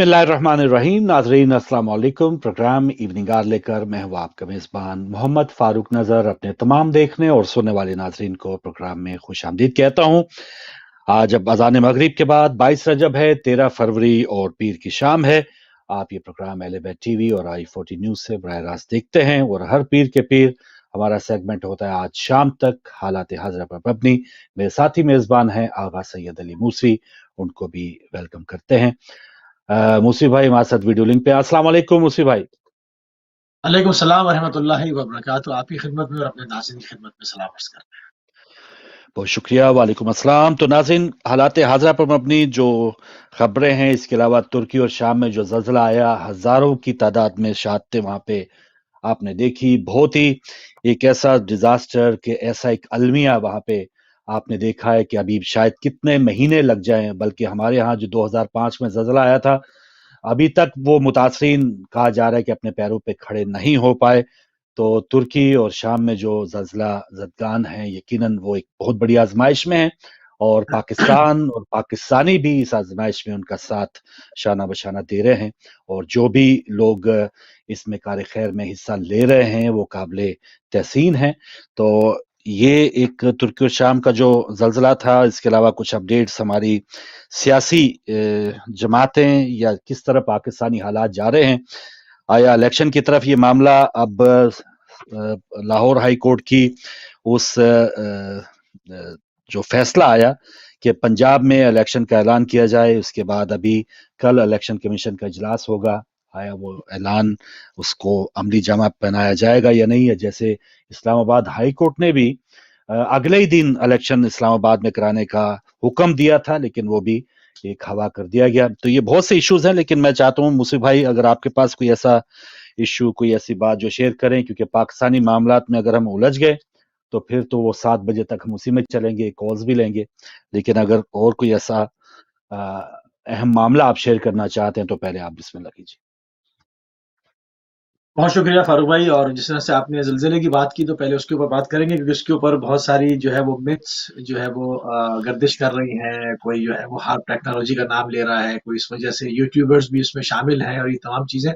बिस्मिल्लाहिर्रहमानिर्रहीम। नाजरीन अस्सलाम वालेकुम। प्रोग्राम इवनिंग आर लेकर मैं हूँ आपका मेज़बान मोहम्मद फ़ारूक नज़र अपने तमाम देखने और सुनने वाले नाजरीन को प्रोग्राम में खुशामदीद कहता हूँ। आज अब अज़ान मगरिब के बाद 22 रजब है, 13 फरवरी और पीर की शाम है। आप ये प्रोग्राम अहले बैत टीवी और i40 न्यूज़ से बराह रास्त देखते हैं और हर पीर के पीर हमारा सेगमेंट होता है आज शाम तक हालात हाज़िरा पर मबनी। मेरे साथी मेज़बान हैं आगा सैयद अली मूसी, उनको भी वेलकम करते हैं। मूसी भाई हमारे साथ वीडियो लिंक पे। अस्सलाम वालेकुम मूसी भाई। वालेकुम सलाम वरहमतुल्लाहि वबरकातुहू। आपकी खिदमत में और अपने नाज़रीन की खिदमत में सलाम अर्ज़ करते हैं। बहुत शुक्रिया। वालेकुम अस्सलाम। तो नाज़रीन हालात हाज़िरा पर मबनी जो खबरें हैं, इसके अलावा तुर्की और शाम में जो ज़ल्ज़ला आया, हज़ारों की तादाद में शहादतें वहाँ पे आपने देखी। बहुत ही एक ऐसा डिज़ास्टर कि ऐसा एक अलमिया वहाँ पे आपने देखा है कि अभी शायद कितने महीने लग जाएँ, बल्कि हमारे यहाँ जो 2005 में ज़ल्ज़ला आया था, अभी तक वो मुतासरीन कहा जा रहा है कि अपने पैरों पे खड़े नहीं हो पाए। तो तुर्की और शाम में जो ज़ल्ज़ला ज़दगान हैं, यकीनन वो एक बहुत बड़ी आज़माइश में हैं और पाकिस्तान और पाकिस्तानी भी इस आज़माइश में उनका साथ शाना-बशाना दे रहे हैं और जो भी लोग इसमें कार-ए-खैर में हिस्सा ले रहे हैं, वो काबिले तहसीन हैं। तो ये एक तुर्की और शाम का जो ज़ल्ज़ला था, इसके अलावा कुछ अपडेट्स हमारी सियासी जमातें या किस तरह पाकिस्तानी हालात जा रहे हैं। आया इलेक्शन की तरफ ये मामला अब लाहौर हाई कोर्ट की उस जो फैसला आया कि पंजाब में इलेक्शन का ऐलान किया जाए, उसके बाद अभी कल इलेक्शन कमीशन का इजलास होगा। आया वो ऐलान उसको अमली जामा पहनाया जाएगा या नहीं, या जैसे इस्लामाबाद हाई कोर्ट ने भी अगले ही दिन इलेक्शन इस्लामाबाद में कराने का हुक्म दिया था, लेकिन वो भी एक हवा कर दिया गया। तो ये बहुत से इश्यूज हैं, लेकिन मैं चाहता हूँ मुसी भाई अगर आपके पास कोई ऐसा इश्यू, कोई ऐसी बात जो शेयर करें, क्योंकि पाकिस्तानी मामलात में अगर हम उलझ गए तो फिर तो वो 7 बजे तक हम उसी में चलेंगे, कॉल्स भी लेंगे। लेकिन अगर और कोई ऐसा अ, अहम मामला आप शेयर करना चाहते हैं तो पहले आप बिस्मिल्लाह कीजिए। बहुत शुक्रिया फ़ारूक भाई। और जिस तरह से आपने ज़लज़ले की बात की तो पहले उसके ऊपर बात करेंगे, क्योंकि उसके ऊपर बहुत सारी जो है वो मिथ्स जो है वो गर्दिश कर रही हैं। कोई जो है वो हार्प टेक्नोलॉजी का नाम ले रहा है, कोई इस वजह से यूट्यूबर्स भी इसमें शामिल हैं और ये तमाम चीज़ें।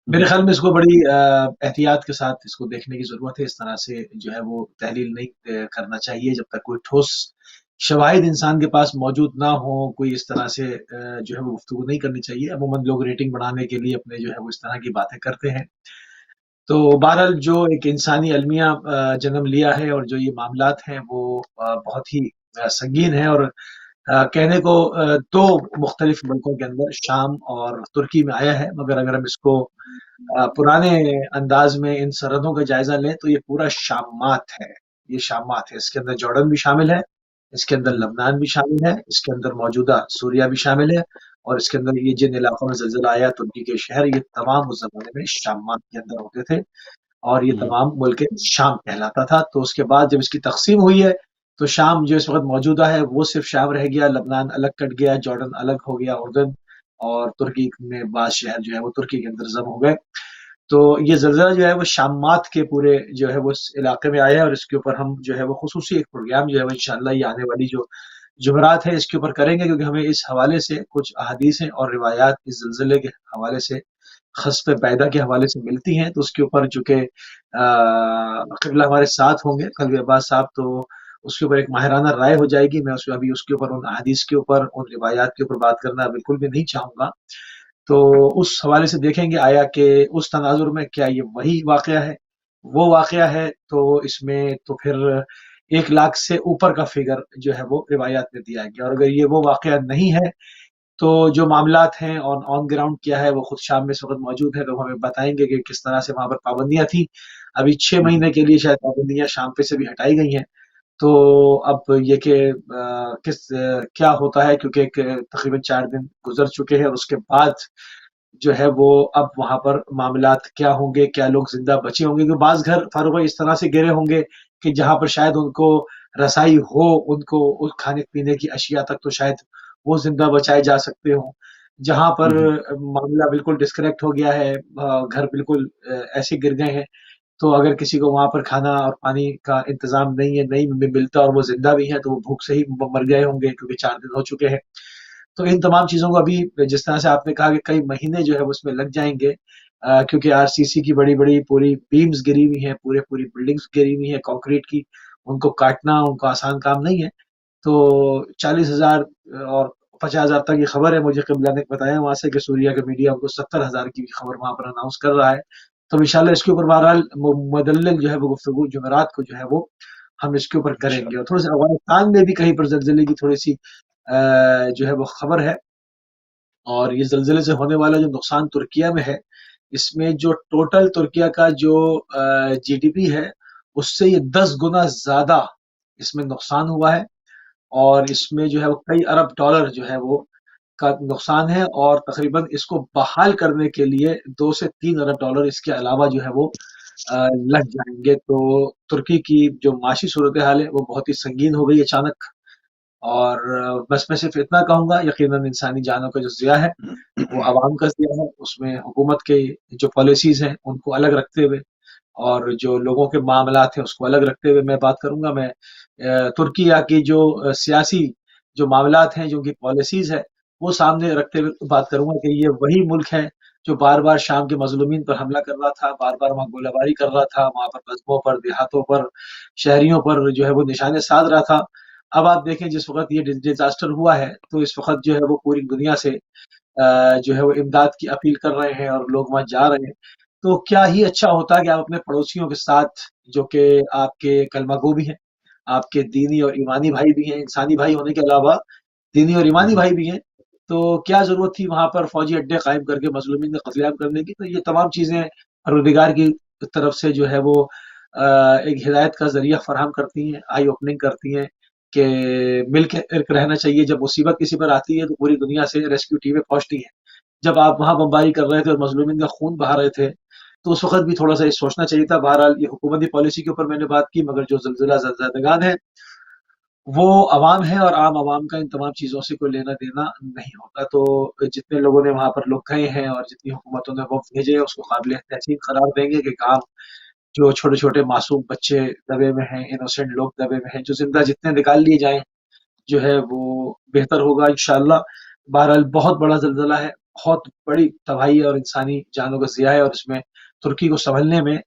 मेरे ख़्याल में इसको बड़ी एहतियात के साथ इसको देखने की ज़रूरत है। इस तरह से जो है वो तहलील नहीं करना चाहिए जब तक कोई ठोस शवाहिद इंसान के पास मौजूद ना हो। कोई इस तरह से जो है वो गुफ्तगू नहीं करनी चाहिए। अमूमन लोग रेटिंग बढ़ाने के लिए अपने जो है वो इस तरह की बातें करते हैं। तो बहरहाल जो एक इंसानी अलमिया जन्म लिया है और जो ये मामलात हैं वो बहुत ही संगीन है। और कहने को 2 मुख्तलिफ मुल्कों के अंदर शाम और तुर्की में आया है, मगर अगर हम इसको पुराने अंदाज में इन सरहदों का जायजा लें तो ये पूरा शामात है। ये शामात है, इसके अंदर जॉर्डन भी शामिल है, इसके अंदर लबनान भी शामिल है, इसके अंदर मौजूदा सूरिया भी शामिल है, और इसके अंदर ये जिन इलाकों में ज़लज़ला आया तुर्की के शहर, ये तमाम उस ज़माने में शामात के अंदर होते थे और ये हम्म, तमाम मुल्क शाम कहलाता था। तो उसके बाद जब इसकी तक़सीम हुई है तो शाम जो इस वक़्त मौजूदा है वो सिर्फ़ शाम रह गया, लबनान अलग कट गया, जॉर्डन अलग हो गया, उर्दन और तुर्की में बाज़ शहर जो है वो तुर्की के अंदर ज़म हो गए। तो ये ज़लज़ला जो है वो शामात के पूरे जो है वो इस इलाके में आया है, और इसके ऊपर हम जो है वो ख़ुसूसी एक प्रोग्राम जो है वो इंशाअल्लाह ये आने वाली जो जुमेरात है इसके ऊपर करेंगे, क्योंकि हमें इस हवाले से कुछ अहादीसें और रिवायात इस ज़लज़ले के हवाले से, ख़स्फ़ पैदा के हवाले से मिलती हैं। तो उसके ऊपर चूँकि क़िबला हमारे साथ होंगे कल्बी अब्बास साहब, तो उसके ऊपर एक माहिराना राय हो जाएगी। मैं उसमें अभी उसके ऊपर उन अहादीस के ऊपर, उन रिवायात के ऊपर बात करना बिल्कुल भी नहीं चाहूँगा। तो उस हवाले से देखेंगे आया कि उस तनाज़ुर में क्या ये वही वाक़या है, वो वाक़या है। तो इसमें तो फिर 1 लाख से ऊपर का फ़िगर जो है वो रिवायात में दिया गया, और अगर ये वो वाक़या नहीं है तो जो मामलात हैं ऑन ऑन ग्राउंड क्या है वो खुद शाम में इस वक़्त मौजूद है, तो हमें बताएँगे कि किस तरह से वहाँ पर पाबंदियाँ थी। अभी 6 हम्म, महीने के लिए शायद पाबंदियाँ शाम पे से भी हटाई गई हैं। तो अब ये कि क्या होता है, क्योंकि एक तकरीबन 4 दिन गुज़र चुके हैं और उसके बाद जो है वो अब वहाँ पर मामलात क्या होंगे, क्या लोग ज़िंदा बचे होंगे? क्योंकि बाज़ घर फ़ारूक भाई इस तरह से गिरे होंगे कि जहाँ पर शायद उनको रसाई हो, उनको उस खाने-पीने की अशिया तक तो शायद वो ज़िंदा बचाए जा सकते हों। जहाँ पर हम्म, मामला बिल्कुल डिस्कनेक्ट हो गया है, घर बिल्कुल ऐसे गिर गए हैं, तो अगर किसी को वहाँ पर खाना और पानी का इंतज़ाम नहीं है, नहीं मिलता और वो ज़िंदा भी हैं, तो वो भूख से ही मर गए होंगे, क्योंकि 4 दिन हो चुके हैं। تو ان تمام چیزوں کو ابھی جس طرح سے آپ نے کہا کہ کئی مہینے جو ہے وہ اس میں لگ جائیں گے، کیونکہ RCC کی بڑی بڑی پوری بیمز گری ہوئی ہیں، پوری بلڈنگز گری ہوئی ہیں کنکریٹ کی، ان کو کاٹنا ان کو آسان کام نہیں ہے. تو 40,000 اور 50,000 تک یہ خبر ہے، مجھے قبلہ نے بتایا وہاں سے کہ سوریا کا میڈیا ان کو 70,000 کی بھی خبر وہاں پر اناؤنس کر رہا ہے. تو انشاءاللہ اس کے اوپر بہرحال مدلل جو ہے وہ گفتگو جمعرات کو جو ہے وہ ہم اس کے اوپر کریں گے. اور تھوڑا سا افغانستان میں بھی کہیں پر زلزلے کی تھوڑی سی جو ہے وہ خبر ہے، اور یہ زلزلے سے ہونے والا جو نقصان ترکیہ میں ہے، اس میں جو ٹوٹل ترکیہ کا جو GDP ہے اس سے یہ 10 گنا زیادہ اس میں نقصان ہوا ہے، اور اس میں جو ہے وہ کئی ارب ڈالر جو ہے وہ کا نقصان ہے، اور تقریباً اس کو بحال کرنے کے لیے 2 سے 3 ارب ڈالر اس کے علاوہ جو ہے وہ لگ جائیں گے. تو ترکی کی جو معاشی صورتحال ہے وہ بہت ہی سنگین ہو گئی اچانک. اور بس میں صرف اتنا کہوں گا، یقیناً انسانی جانوں کا جو ضیاع ہے وہ عوام کا ضیاع ہے، اس میں حکومت کے جو پالیسیز ہیں ان کو الگ رکھتے ہوئے اور جو لوگوں کے معاملات ہیں اس کو الگ رکھتے ہوئے میں بات کروں گا. میں ترکیہ کی جو سیاسی جو معاملات ہیں، جو ان کی پالیسیز ہے وہ سامنے رکھتے ہوئے بات کروں گا کہ یہ وہی ملک ہے جو بار بار شام کے مظلومین پر حملہ کر رہا تھا، بار بار وہاں گولہ باری کر رہا تھا، وہاں پر قصبوں پر، دیہاتوں پر، شہریوں پر جو ہے وہ نشانے سادھ رہا تھا. اب آپ دیکھیں جس وقت یہ ڈیزاسٹر ہوا ہے تو اس وقت جو ہے وہ پوری دنیا سے جو ہے وہ امداد کی اپیل کر رہے ہیں اور لوگ وہاں جا رہے ہیں. تو کیا ہی اچھا ہوتا کہ آپ اپنے پڑوسیوں کے ساتھ، جو کہ آپ کے کلمہ گو بھی ہیں، آپ کے دینی اور ایمانی بھائی بھی ہیں، انسانی بھائی ہونے کے علاوہ دینی اور ایمانی بھائی بھی ہیں، تو کیا ضرورت تھی وہاں پر فوجی اڈے قائم کر کے مظلومین کا قتل عام کرنے کی؟ تو یہ تمام چیزیں پروردگار کی طرف سے جو ہے وہ ایک ہدایت کا ذریعہ فراہم کرتی ہیں، آئی اوپننگ کرتی ہیں کہ مل کے ایک رہنا چاہیے. جب مصیبت کسی پر آتی ہے تو پوری دنیا سے ریسکیو ٹیمیں پہنچتی ہیں. جب آپ وہاں بمباری کر رہے تھے اور مظلومین کا خون بہا رہے تھے تو اس وقت بھی تھوڑا سا یہ سوچنا چاہیے تھا. بہرحال یہ حکومتی پالیسی کے اوپر میں نے بات کی، مگر جو زلزلہ زدگان ہے وہ عوام ہے، اور عام عوام کا ان تمام چیزوں سے کوئی لینا دینا نہیں ہوتا. تو جتنے لوگوں نے وہاں پر لوگ گئے ہیں اور جتنی حکومتوں نے وقت بھیجے ہیں اس کو قابل تحسین قرار دیں گے کہ کام جو چھوٹے چھوٹے معصوم بچے دبے میں ہیں، انوسینٹ لوگ دبے میں ہیں، جو زندہ جتنے نکال لیے جائیں جو ہے وہ بہتر ہوگا انشاءاللہ. بہرحال بہت بڑا زلزلہ ہے، بہت بڑی تباہی اور انسانی جانوں کا ضیاع ہے، اور اس میں ترکی کو سنبھلنے میں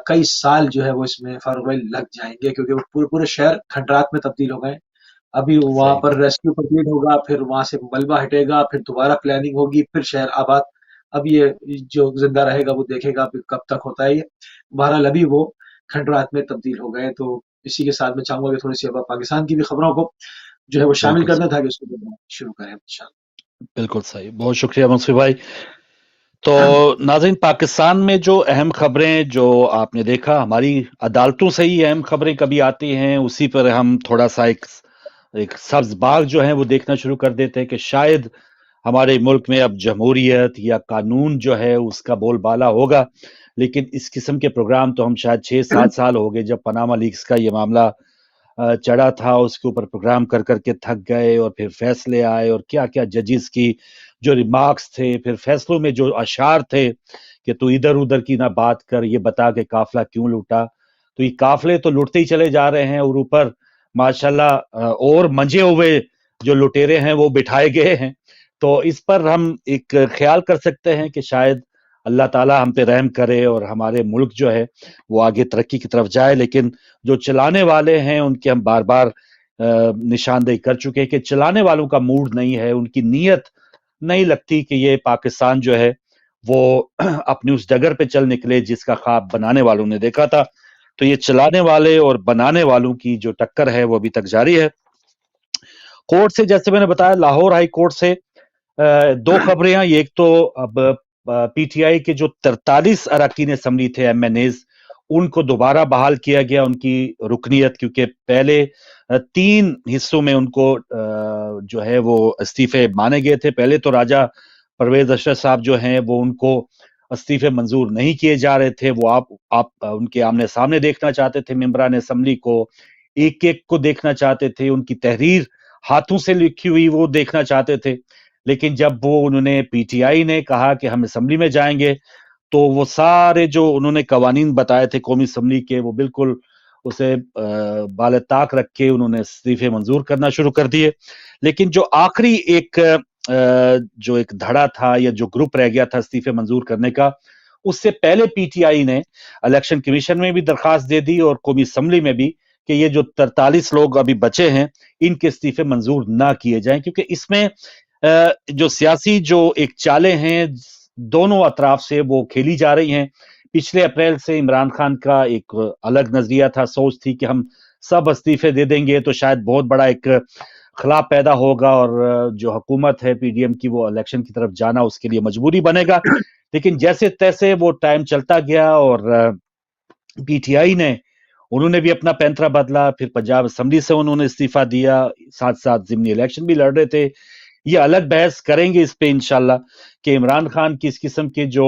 کئی سال جو ہے وہ اس میں فاروق بھائی لگ جائیں گے، کیونکہ وہ پورے شہر کھنڈرات میں تبدیل ہو گئے. ابھی وہاں صحیح پر بات. ریسکیو کمپلیٹ ہوگا، پھر وہاں سے ملبہ ہٹے گا، پھر دوبارہ پلاننگ ہوگی، پھر شہر آباد. اب یہ جو زندہ رہے گا وہ دیکھے گا پھر کب تک ہوتا ہے یہ. بہرحال ابھی وہ کھنڈرات میں تبدیل ہو گئے. تو اسی کے ساتھ میں چاہوں گا کہ تھوڑی سی اب پاکستان کی بھی خبروں کو جو ہے وہ شامل بالکل کرنا صحیح. تھا کہ اس کو شروع کریں انشاءاللہ. بالکل صحیح. بہت شکریہ منصف بھائی. تو ناظرین، پاکستان میں جو اہم خبریں جو آپ نے دیکھا، ہماری عدالتوں سے ہی اہم خبریں کبھی آتی ہیں، اسی پر ہم تھوڑا سا ایک سبز باغ جو ہے وہ دیکھنا شروع کر دیتے ہیں کہ شاید ہمارے ملک میں اب جمہوریت یا قانون جو ہے اس کا بول بالا ہوگا. لیکن اس قسم کے پروگرام تو ہم شاید 6-7 سال ہو گئے جب پاناما لیکس کا یہ معاملہ چڑھا تھا، اس کے اوپر پروگرام کر کر کے تھک گئے، اور پھر فیصلے آئے اور کیا کیا ججز کی جو ریمارکس تھے، پھر فیصلوں میں جو اشعار تھے کہ تو ادھر ادھر کی نہ بات کر، یہ بتا کہ قافلہ کیوں لوٹا. تو یہ قافلے تو لوٹتے ہی چلے جا رہے ہیں، اور اوپر ماشاءاللہ اور منجے ہوئے جو لٹیرے ہیں وہ بٹھائے گئے ہیں. تو اس پر ہم ایک خیال کر سکتے ہیں کہ شاید اللہ تعالی ہم پہ رحم کرے اور ہمارے ملک جو ہے وہ آگے ترقی کی طرف جائے. لیکن جو چلانے والے ہیں ان کے ہم بار بار نشاندہی کر چکے کہ چلانے والوں کا موڈ نہیں ہے، ان کی نیت نہیں لگتی کہ یہ پاکستان جو ہے وہ اپنی اس ڈگر پہ چل نکلے جس کا خواب بنانے والوں نے دیکھا تھا. تو یہ چلانے والے اور بنانے والوں کی جو ٹکر ہے وہ ابھی تک جاری ہے. کورٹ سے جیسے میں نے بتایا، لاہور ہائی کورٹ سے دو خبریں ہیں. ایک تو اب پی ٹی آئی کے جو 43 اراکین اسمبلی تھے MNAs، ان کو دوبارہ بحال کیا گیا ان کی رکنیت، کیونکہ پہلے 3 حصوں میں ان کو جو ہے وہ استعفے مانے گئے تھے. پہلے تو راجہ پرویز اشرف صاحب جو ہیں وہ ان کو استعفے منظور نہیں کیے جا رہے تھے. وہ آپ ان کے آمنے سامنے دیکھنا چاہتے تھے، ممبران اسمبلی کو ایک ایک کو دیکھنا چاہتے تھے، ان کی تحریر ہاتھوں سے لکھی ہوئی وہ دیکھنا چاہتے تھے. لیکن جب وہ انہوں نے پی ٹی آئی نے کہا کہ ہم اسمبلی میں جائیں گے، تو وہ سارے جو انہوں نے قوانین بتائے تھے قومی اسمبلی کے، وہ بالکل اسے بالِ طاق رکھ کے انہوں نے استعفے منظور کرنا شروع کر دیے. لیکن جو آخری ایک جو ایک دھڑا تھا یا جو گروپ رہ گیا تھا استعفے منظور کرنے کا، اس سے پہلے پی ٹی آئی نے الیکشن کمیشن میں بھی درخواست دے دی اور قومی اسمبلی میں بھی کہ یہ جو 43 لوگ ابھی بچے ہیں ان کے استعفے منظور نہ کیے جائیں، کیونکہ اس میں جو سیاسی جو ایک چالیں ہیں دونوں اطراف سے وہ کھیلی جا رہی ہیں. پچھلے اپریل سے عمران خان کا ایک الگ نظریہ تھا، سوچ تھی کہ ہم سب استعفے دے دیں گے تو شاید بہت بڑا ایک خلا پیدا ہوگا اور جو حکومت ہے پی ڈی ایم کی وہ الیکشن کی طرف جانا اس کے لیے مجبوری بنے گا. لیکن جیسے تیسے وہ ٹائم چلتا گیا اور پی ٹی آئی نے انہوں نے بھی اپنا پینترا بدلا، پھر پنجاب اسمبلی سے انہوں نے استعفیٰ دیا، ساتھ ساتھ ضمنی الیکشن بھی لڑ رہے تھے. یہ الگ بحث کریں گے اس پہ انشاءاللہ کہ عمران خان کی اس قسم کے جو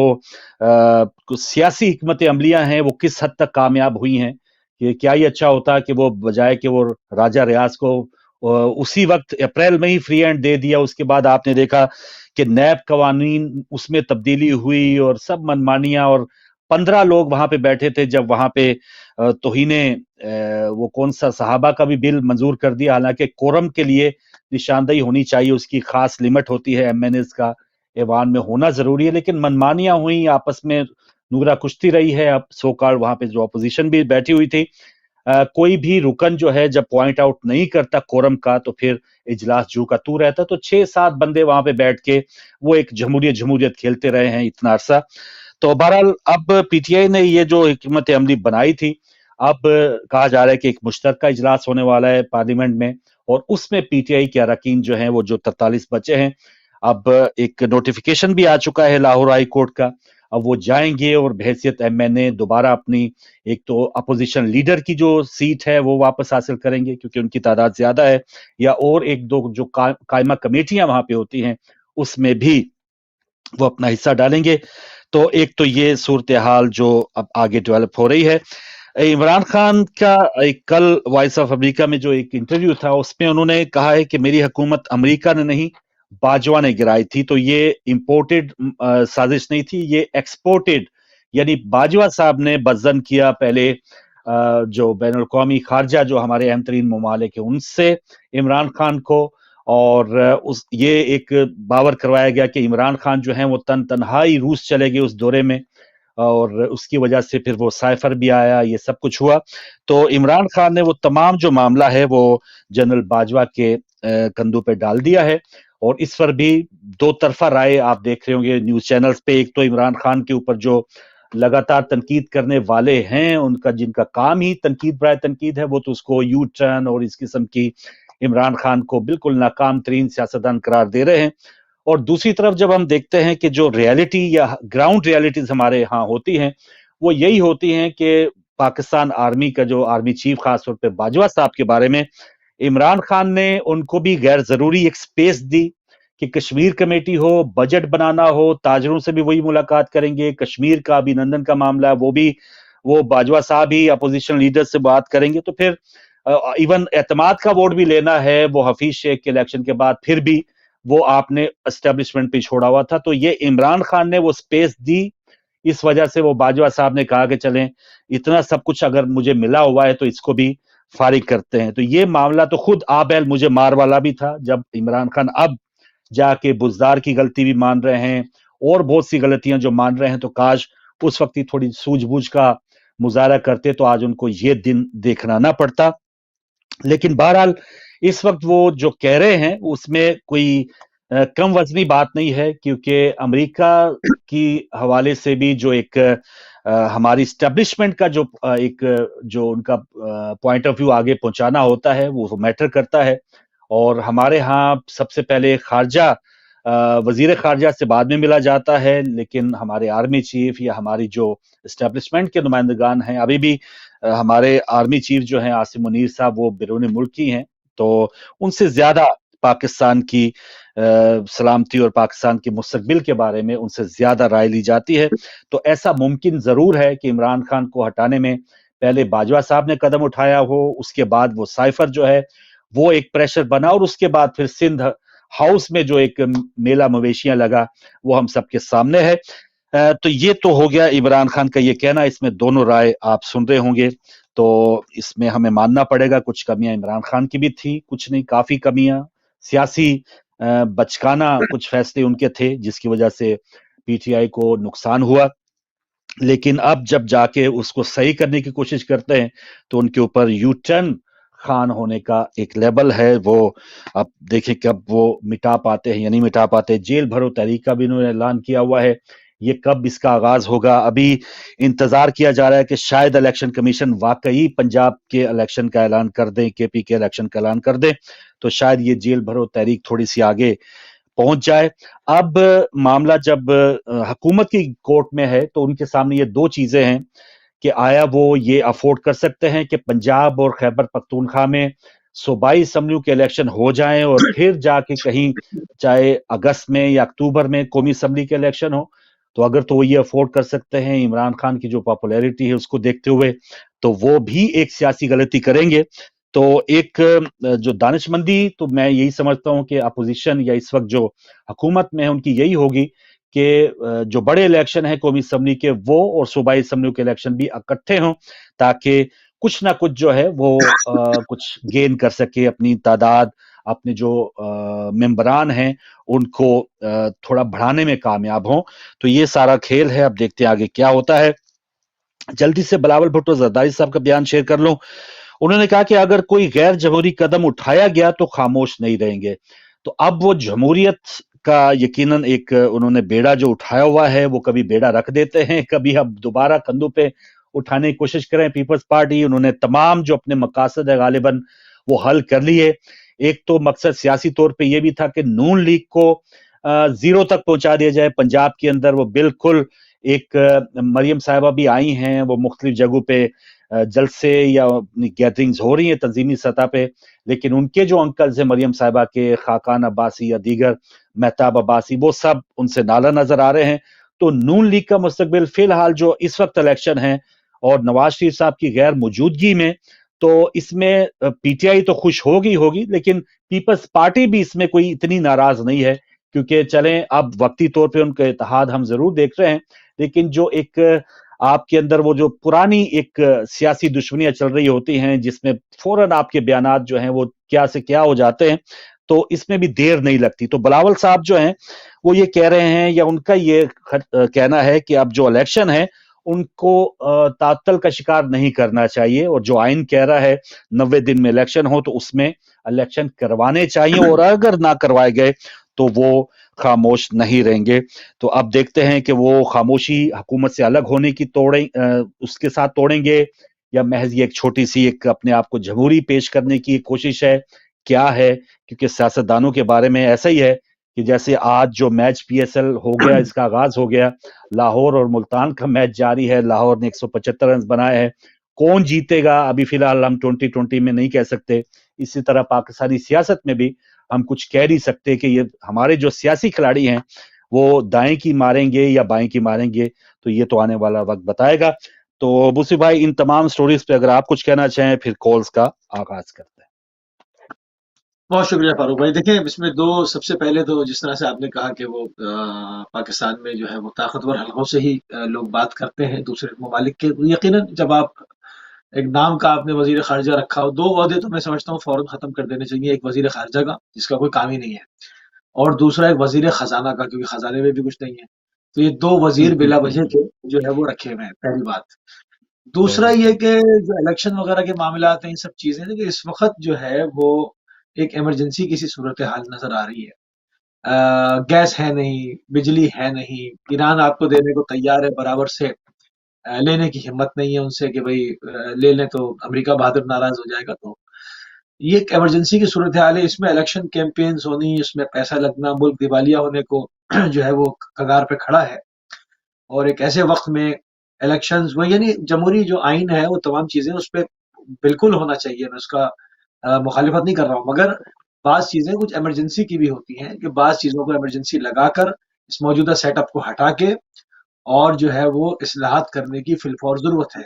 سیاسی حکمت عملیاں ہیں وہ کس حد تک کامیاب ہوئی ہیں. کہ کیا یہ اچھا ہوتا کہ وہ بجائے کہ وہ راجہ ریاض کو اسی وقت اپریل میں ہی فری ہینڈ دے دیا، اس کے بعد آپ نے دیکھا کہ نیب قوانین اس میں تبدیلی ہوئی اور سب منمانیاں، اور 15 لوگ وہاں پہ بیٹھے تھے جب وہاں پہ توہین وہ کون سا صحابہ کا بھی بل منظور کر دیا. حالانکہ کورم کے لیے نشاندہی ہونی چاہیے، اس کی خاص لمٹ ہوتی ہے، ایم این ایز کا ایوان میں ہونا ضروری ہے، لیکن منمانیاں ہوئیں، آپس میں نورا کشتی رہی ہے. اب سو کال وہاں پہ جو اپوزیشن بھی بیٹھی ہوئی تھی، کوئی بھی رکن جو ہے جب پوائنٹ آؤٹ نہیں کرتا کورم کا تو پھر اجلاس جو کا تو رہتا. تو 6-7 بندے وہاں پہ بیٹھ کے وہ ایک جمہوریت کھیلتے رہے ہیں اتنا عرصہ. تو بہرحال اب پی ٹی آئی نے یہ جو حکمت عملی بنائی تھی، اب کہا جا رہا ہے کہ ایک مشترکہ اجلاس ہونے والا ہے پارلیمنٹ میں، اور اس میں پی ٹی آئی کے اراکین جو ہیں وہ جو 43 بچے ہیں، اب ایک نوٹیفیکیشن بھی آ چکا ہے لاہور ہائی کورٹ کا. اب وہ جائیں گے اور بحیثیت ایم این اے دوبارہ اپنی ایک تو اپوزیشن لیڈر کی جو سیٹ ہے وہ واپس حاصل کریں گے کیونکہ ان کی تعداد زیادہ ہے، یا اور ایک دو جو قائمہ کمیٹیاں وہاں پہ ہوتی ہیں اس میں بھی وہ اپنا حصہ ڈالیں گے. تو ایک تو یہ صورتحال جو اب آگے ڈیولپ ہو رہی ہے. عمران خان کا ایک کل وائس آف امریکہ میں جو ایک انٹرویو تھا اس میں انہوں نے کہا ہے کہ میری حکومت امریکہ نے نہیں باجوہ نے گرائی تھی. تو یہ امپورٹڈ سازش نہیں تھی، یہ ایکسپورٹڈ، یعنی باجوہ صاحب نے بدظن کیا پہلے جو بین الاقوامی خارجہ جو ہمارے اہم ترین ممالک ہیں ان سے عمران خان کو، اور یہ ایک باور کروایا گیا کہ عمران خان جو ہیں وہ تنہائی روس چلے گئے اس دورے میں، اور اس کی وجہ سے پھر وہ سائفر بھی آیا، یہ سب کچھ ہوا. تو عمران خان نے وہ تمام جو معاملہ ہے وہ جنرل باجوہ کے کندھوں پہ ڈال دیا ہے. اور اس پر بھی دو طرفہ رائے آپ دیکھ رہے ہوں گے نیوز چینلز پہ. ایک تو عمران خان کے اوپر جو لگاتار تنقید کرنے والے ہیں، ان کا جن کا کام ہی تنقید برائے تنقید ہے، وہ تو اس کو یو ٹرن اور اس قسم کی عمران خان کو بالکل ناکام ترین سیاستدان قرار دے رہے ہیں. اور دوسری طرف جب ہم دیکھتے ہیں کہ جو ریالٹی یا گراؤنڈ ریالٹیز ہمارے ہاں ہوتی ہیں وہ یہی ہوتی ہیں کہ پاکستان آرمی کا جو آرمی چیف خاص طور پہ باجوہ صاحب کے بارے میں عمران خان نے ان کو بھی غیر ضروری ایک سپیس دی کہ کشمیر کمیٹی ہو، بجٹ بنانا ہو، تاجروں سے بھی وہی ملاقات کریں گے، کشمیر کا بھی نندن کا معاملہ ہے وہ بھی وہ باجوہ صاحب ہی اپوزیشن لیڈر سے بات کریں گے. تو پھر ایون اعتماد کا ووٹ بھی لینا ہے وہ حفیظ شیخ کے الیکشن کے بعد، پھر بھی وہ آپ نے اسٹیبلشمنٹ پہ چھوڑا ہوا تھا. تو یہ عمران خان نے وہ سپیس دی، اس وجہ سے وہ باجوہ صاحب نے کہا کہ چلیں اتنا سب کچھ اگر مجھے ملا ہوا ہے تو اس کو بھی فارغ کرتے ہیں. تو یہ معاملہ تو خود آبیل مجھے مار والا بھی تھا جب عمران خان اب جا کے بزدار کی غلطی بھی مان رہے ہیں اور بہت سی غلطیاں جو مان رہے ہیں، تو کاش اس وقت ہی تھوڑی سوجھ بوجھ کا مظاہرہ کرتے تو آج ان کو یہ دن دیکھنا نہ پڑتا. لیکن بہرحال اس وقت وہ جو کہہ رہے ہیں اس میں کوئی کم وزنی بات نہیں ہے، کیونکہ امریکہ کی حوالے سے بھی جو ایک ہماری اسٹیبلشمنٹ کا جو ایک جو ان کا پوائنٹ آف ویو آگے پہنچانا ہوتا ہے وہ میٹر کرتا ہے. اور ہمارے ہاں سب سے پہلے خارجہ وزیر خارجہ سے بعد میں ملا جاتا ہے، لیکن ہمارے آرمی چیف یا ہماری جو اسٹیبلشمنٹ کے نمائندگان ہیں، ابھی بھی ہمارے آرمی چیف جو ہیں عاصم منیر صاحب وہ بیرون ملک ہی ہیں، تو ان سے زیادہ پاکستان کی سلامتی اور پاکستان کے مستقبل کے بارے میں ان سے زیادہ رائے لی جاتی ہے. تو ایسا ممکن ضرور ہے کہ عمران خان کو ہٹانے میں پہلے باجوہ صاحب نے قدم اٹھایا ہو، اس کے بعد وہ سائفر جو ہے وہ ایک پریشر بنا، اور اس کے بعد پھر سندھ ہاؤس میں جو ایک میلہ مویشیاں لگا وہ ہم سب کے سامنے ہے. تو یہ تو ہو گیا عمران خان کا یہ کہنا، اس میں دونوں رائے آپ سن رہے ہوں گے. तो इसमें हमें मानना पड़ेगा कुछ कमियां इमरान खान की भी थी, कुछ नहीं काफी कमियां, सियासी बचकाना कुछ फैसले उनके थे जिसकी वजह से पीटीआई को नुकसान हुआ। लेकिन अब जब जाके उसको सही करने की कोशिश करते हैं तो उनके ऊपर यू टर्न खान होने का एक लेबल है, वो अब देखें कब वो मिटा पाते हैं या नहीं मिटा पाते। जेल भरो तहरीक का भी उन्होंने ऐलान किया हुआ है, ये कब इसका आगाज होगा अभी इंतजार किया जा रहा है कि शायद इलेक्शन कमीशन वाकई पंजाब के इलेक्शन का ऐलान कर दें, केपी के इलेक्शन का ऐलान कर दें, तो शायद ये जेल भरो तहरीक थोड़ी सी आगे पहुंच जाए। अब मामला जब हुकूमत की कोर्ट में है तो उनके सामने ये दो चीजें हैं कि आया वो ये अफोर्ड कर सकते हैं कि पंजाब और खैबर पख्तूनख्वा में सूबाई असम्बलियों के इलेक्शन हो जाएं और फिर जाके कहीं चाहे अगस्त में या अक्टूबर में कौमी असम्बली के इलेक्शन हो, तो अगर तो वो ये अफोर्ड कर सकते हैं इमरान खान की जो पॉपुलैरिटी है उसको देखते हुए, तो वो भी एक सियासी गलती करेंगे। तो एक जो दानिशमंदी तो मैं यही समझता हूं कि अपोजिशन या इस वक्त जो हुकूमत में है उनकी यही होगी कि जो बड़े इलेक्शन है कौमी असम्बली के वो और सूबाई असम्बलियों के इलेक्शन भी इकट्ठे हों ताकि कुछ ना कुछ जो है वो कुछ गेन कर सके, अपनी तादाद अपने जो मेंबरान हैं उनको थोड़ा बढ़ाने में कामयाब हों। तो ये सारा खेल है, अब देखते हैं आगे क्या होता है। जल्दी से बिलावल भुट्टो जरदारी साहब का बयान शेयर कर लूं। उन्होंने कहा कि अगर कोई गैर जमहूरी कदम उठाया गया तो खामोश नहीं रहेंगे। तो अब वो जमहूरियत का यकीनन एक उन्होंने बेड़ा जो उठाया हुआ है वो कभी बेड़ा रख देते हैं, कभी अब दोबारा कंधों पे उठाने की कोशिश करें पीपल्स पार्टी। उन्होंने तमाम जो अपने मकासद है गालिबन वो हल कर लिए। एक तो मकसद सियासी तौर पे ये भी था कि नून लीग को जीरो तक पहुंचा दिया जाए पंजाब के अंदर। वो बिल्कुल एक मरियम साहिबा भी आई हैं, वो मुख्तलिफ जगहों पे जलसे या गैदरिंग्स हो रही हैं तंजीमी सतह पे, लेकिन उनके जो अंकल्स हैं मरियम साहिबा के, खाकान अब्बासी या दीगर मेहताब अब्बासी, वो सब उनसे नाला नजर आ रहे हैं। तो नून लीग का मुस्तकबिल फिलहाल जो इस वक्त इलेक्शन है और नवाज शरीफ साहब की गैर मौजूदगी में, तो इसमें पीटीआई तो खुश होगी होगी, लेकिन पीपल्स पार्टी भी इसमें कोई इतनी नाराज नहीं है, क्योंकि चलें अब वक्ती तौर पे उनका इत्तेहाद हम जरूर देख रहे हैं, लेकिन जो एक आपके अंदर वो जो पुरानी एक सियासी दुश्मनियां चल रही होती हैं जिसमें फौरन आपके बयानात जो हैं वो क्या से क्या हो जाते हैं, तो इसमें भी देर नहीं लगती। तो बिलावल साहब जो हैं वो ये कह रहे हैं या उनका ये कहना है कि अब जो इलेक्शन है उनको तातल का शिकार नहीं करना चाहिए, और जो आइन कह रहा है 90 दिन में इलेक्शन हो तो उसमें इलेक्शन करवाने चाहिए, और अगर ना करवाए गए तो वो खामोश नहीं रहेंगे। तो अब देखते हैं कि वो खामोशी हुकूमत से अलग होने की उसके साथ तोड़ेंगे या महज ये एक छोटी सी एक अपने आप को जमहूरी पेश करने की कोशिश है, क्या है। क्योंकि सियासतदानों के बारे में ऐसा ही है कि जैसे आज जो मैच पीएसएल हो गया, इसका आगाज हो गया, लाहौर और मुल्तान का मैच जारी है, लाहौर ने 175 रन बनाए हैं, कौन जीतेगा अभी फिलहाल हम 2020 में नहीं कह सकते। इसी तरह पाकिस्तानी सियासत में भी हम कुछ कह नहीं सकते कि ये हमारे जो सियासी खिलाड़ी हैं वो दाएं की मारेंगे या बाएं की मारेंगे, तो ये तो आने वाला वक्त बताएगा। तो बुसी भाई इन तमाम स्टोरीज पे अगर आप कुछ कहना चाहें फिर कॉल्स का आगाज करते हैं। बहुत शुक्रिया फारूक भाई। देखिए इसमें दो, सबसे पहले तो जिस तरह से आपने कहा कि वो पाकिस्तान में जो है वो ताकतवर हलकों से ही लोग बात करते हैं दूसरे ममालिक के। यकीनन जब आप एक नाम का आपने वजीर खारजा रखा हो, दो ओहदे तो मैं समझता हूँ फौरन खत्म कर देने चाहिए। एक वजीर खारजा का जिसका कोई काम ही नहीं है, और दूसरा एक वजीर खजाना का, क्योंकि खजाने में भी कुछ नहीं है। तो ये दो वजीर बिला वजह के जो है वो रखे हुए हैं, पहली बात। दूसरा ये कि जो इलेक्शन वगैरह के मामलात हैं, इन सब चीजें, देखिए इस वक्त जो है वो एक इमरजेंसी की सी सूरत हाल नजर आ रही है। गैस है नहीं, बिजली है नहीं, ईरान आपको देने को तैयार है बराबर से, लेने की हिम्मत नहीं है उनसे कि भाई ले लें तो अमेरिका बहादुर नाराज हो जाएगा। तो ये एक इमरजेंसी की सूरत हाल है, इसमें इलेक्शन कैंपेन्स होनी, इसमें पैसा लगना, मुल्क दिवालिया होने को जो है वो कगार पे खड़ा है। और एक ऐसे वक्त में इलेक्शंस वो, यानी जमहूरी जो आइन है वो तमाम चीजें उस पर बिल्कुल होना चाहिए, मैं उसका मुखालिफत नहीं कर रहा हूँ, मगर बाज़ चीज़ें कुछ इमरजेंसी की भी होती हैं कि बाज़ चीज़ों को इमरजेंसी लगाकर इस मौजूदा सेटअप को हटा के और जो है वो इस्लाहात करने की फिलफौर ज़रूरत है।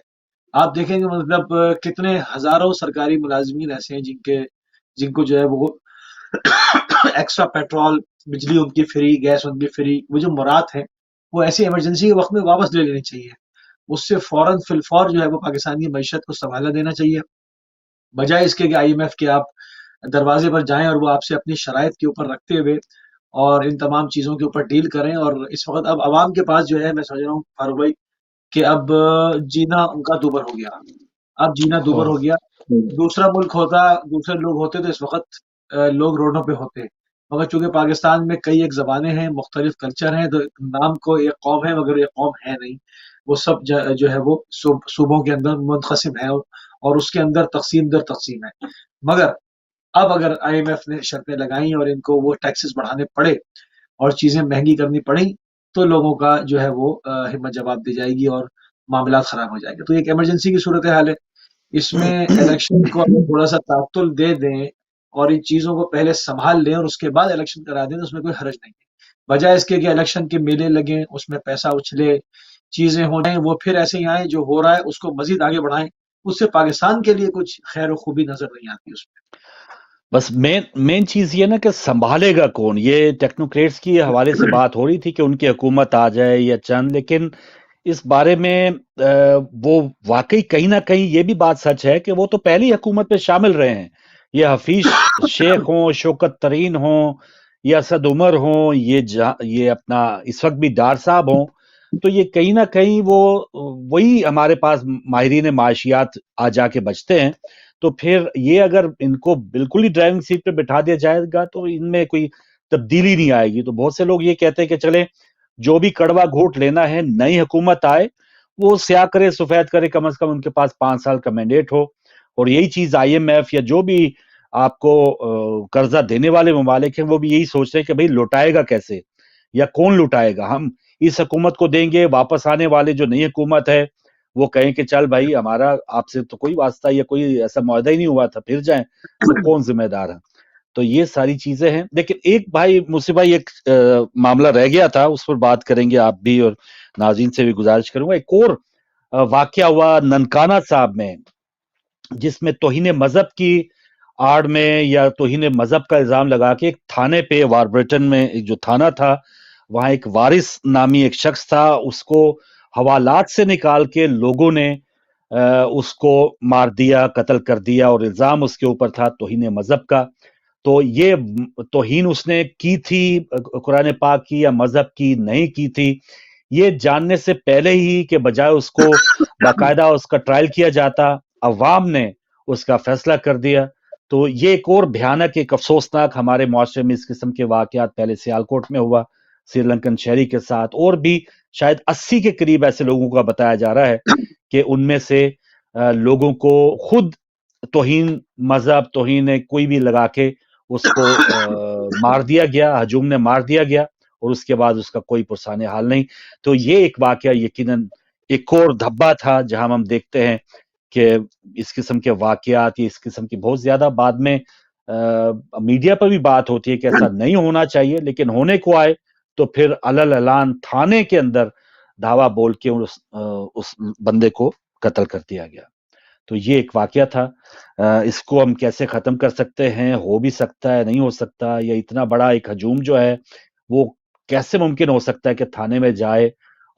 आप देखेंगे मतलब कितने हज़ारों सरकारी मुलाज़मीन ऐसे हैं जिनको जो है वो एक्स्ट्रा पेट्रोल, बिजली उनकी फ्री, गैस उनकी फ्री, वो जो मुराद है वो ऐसी इमरजेंसी के वक्त में वापस ले लेनी चाहिए। اس سے فوراً فی الفور جو ہے وہ پاکستان کی معیشت کو سنبھالا دینا چاہیے، بجائے اس کے کہ آئی ایم ایف کے آپ دروازے پر جائیں اور وہ آپ سے اپنی شرائط کے اوپر رکھتے ہوئے اور ان تمام چیزوں کے اوپر ڈیل کریں. اور اس وقت اب عوام کے پاس جو ہے، میں سمجھ رہا ہوں فاروق بھائی، کہ اب جینا ان کا دوبر ہو گیا. اب جینا دوبر ہو گیا. دوسرا ملک ہوتا، دوسرے لوگ ہوتے تو اس وقت لوگ روڈوں پہ ہوتے، مگر چونکہ پاکستان میں کئی ایک زبانیں ہیں، مختلف کلچر ہیں، تو نام کو ایک قوم ہے مگر ایک قوم ہے نہیں. وہ سب جو ہے وہ صوبوں کے اندر منقسم ہے اور اس کے اندر تقسیم در تقسیم ہے. مگر اب اگر آئی ایم ایف نے شرطیں لگائیں اور ان کو وہ ٹیکسز بڑھانے پڑے اور چیزیں مہنگی کرنی پڑیں، تو لوگوں کا جو ہے وہ ہمت جواب دی جائے گی اور معاملات خراب ہو جائیں گے. تو ایک ایمرجنسی کی صورتحال ہے. اس میں الیکشن کو اگر تھوڑا سا تعطل دے دیں اور ان چیزوں کو پہلے سنبھال لیں اور اس کے بعد الیکشن کرا دیں تو اس میں کوئی حرج نہیں ہے، بجائے اس کے کہ الیکشن کے میلے لگیں، اس میں پیسہ اچھلے، چیزیں ہو جائیں، وہ پھر ایسے ہی آئیں، جو ہو رہا ہے اس کو مزید آگے بڑھائیں. اس سے پاکستان کے لیے کچھ خیر و خوبی نظر نہیں آتی اس میں. بس مین چیز یہ نا کہ سنبھالے گا کون. یہ ٹیکنوکریٹس کی حوالے سے بات ہو رہی تھی کہ ان کی حکومت آ جائے یا چند، لیکن اس بارے میں وہ واقعی کہیں نہ کہیں یہ بھی بات سچ ہے کہ وہ تو پہلی حکومت میں شامل رہے ہیں. یہ حفیظ شیخ ہوں، شوکت ترین ہوں، یا اسد عمر ہوں، یہ اپنا اس وقت بھی ڈار صاحب ہوں، تو یہ کہیں نہ کہیں وہی ہمارے پاس ماہرین معاشیات آ جا کے بچتے ہیں. تو پھر یہ اگر ان کو بالکل ہی ڈرائیونگ سیٹ پہ بٹھا دیا جائے گا تو ان میں کوئی تبدیلی نہیں آئے گی. تو بہت سے لوگ یہ کہتے ہیں کہ چلیں جو بھی کڑوا گھونٹ لینا ہے، نئی حکومت آئے، وہ سیاہ کرے سفید کرے، کم از کم ان کے پاس 5 سال کا مینڈیٹ ہو. اور یہی چیز آئی ایم ایف یا جو بھی آپ کو قرضہ دینے والے ممالک ہیں وہ بھی یہی سوچ رہے ہیں کہ بھئی لوٹائے گا کیسے یا کون لوٹائے گا. ہم اس حکومت کو دیں گے، واپس آنے والے جو نئی حکومت ہے وہ کہیں کہ چل بھائی ہمارا آپ سے تو کوئی واسطہ یا کوئی ایسا معاہدہ ہی نہیں ہوا تھا، پھر جائیں تو کون ذمہ دار ہے. تو یہ ساری چیزیں ہیں. لیکن ایک بھائی مصطفی بھائی، ایک معاملہ رہ گیا تھا، اس پر بات کریں گے آپ بھی اور ناظرین سے بھی گزارش کروں گا. ایک اور واقعہ ہوا ننکانہ صاحب میں، جس میں توہین مذہب کی آڑ میں یا توہین مذہب کا الزام لگا کے ایک تھانے پہ، واربریٹن میں ایک جو تھانہ تھا، وہاں ایک وارث نامی ایک شخص تھا، اس کو حوالات سے نکال کے لوگوں نے اس کو مار دیا، قتل کر دیا، اور الزام اس کے اوپر تھا توہین مذہب کا. تو یہ توہین اس نے کی تھی قرآن پاک کی یا مذہب کی نہیں کی تھی، یہ جاننے سے پہلے ہی کہ بجائے اس کو باقاعدہ اس کا ٹرائل کیا جاتا، عوام نے اس کا فیصلہ کر دیا. تو یہ ایک اور بھیانک، ایک افسوسناک ہمارے معاشرے میں اس قسم کے واقعات پہلے سیالکوٹ میں ہوا سری لنکن شہری کے ساتھ، اور بھی شاید 80 کے قریب ایسے لوگوں کا بتایا جا رہا ہے کہ ان میں سے لوگوں کو خود توہین مذہب، توہین کوئی بھی لگا کے اس کو مار دیا گیا، ہجوم نے مار دیا گیا، اور اس کے بعد اس کا کوئی پرسان حال نہیں. تو یہ ایک واقعہ یقیناً ایک اور دھبا تھا جہاں ہم دیکھتے ہیں کہ اس قسم کے واقعات، اس قسم کی بہت زیادہ بعد میں میڈیا پر بھی بات ہوتی ہے کہ ایسا نہیں ہونا چاہیے، لیکن ہونے کو آئے تو پھر علل اعلان تھانے کے اندر دھاوا بول کے اس بندے کو قتل کر دیا گیا. تو یہ ایک واقعہ تھا. اس کو ہم کیسے ختم کر سکتے ہیں؟ ہو بھی سکتا ہے، نہیں ہو سکتا، یا اتنا بڑا ایک ہجوم جو ہے وہ کیسے ممکن ہو سکتا ہے کہ تھانے میں جائے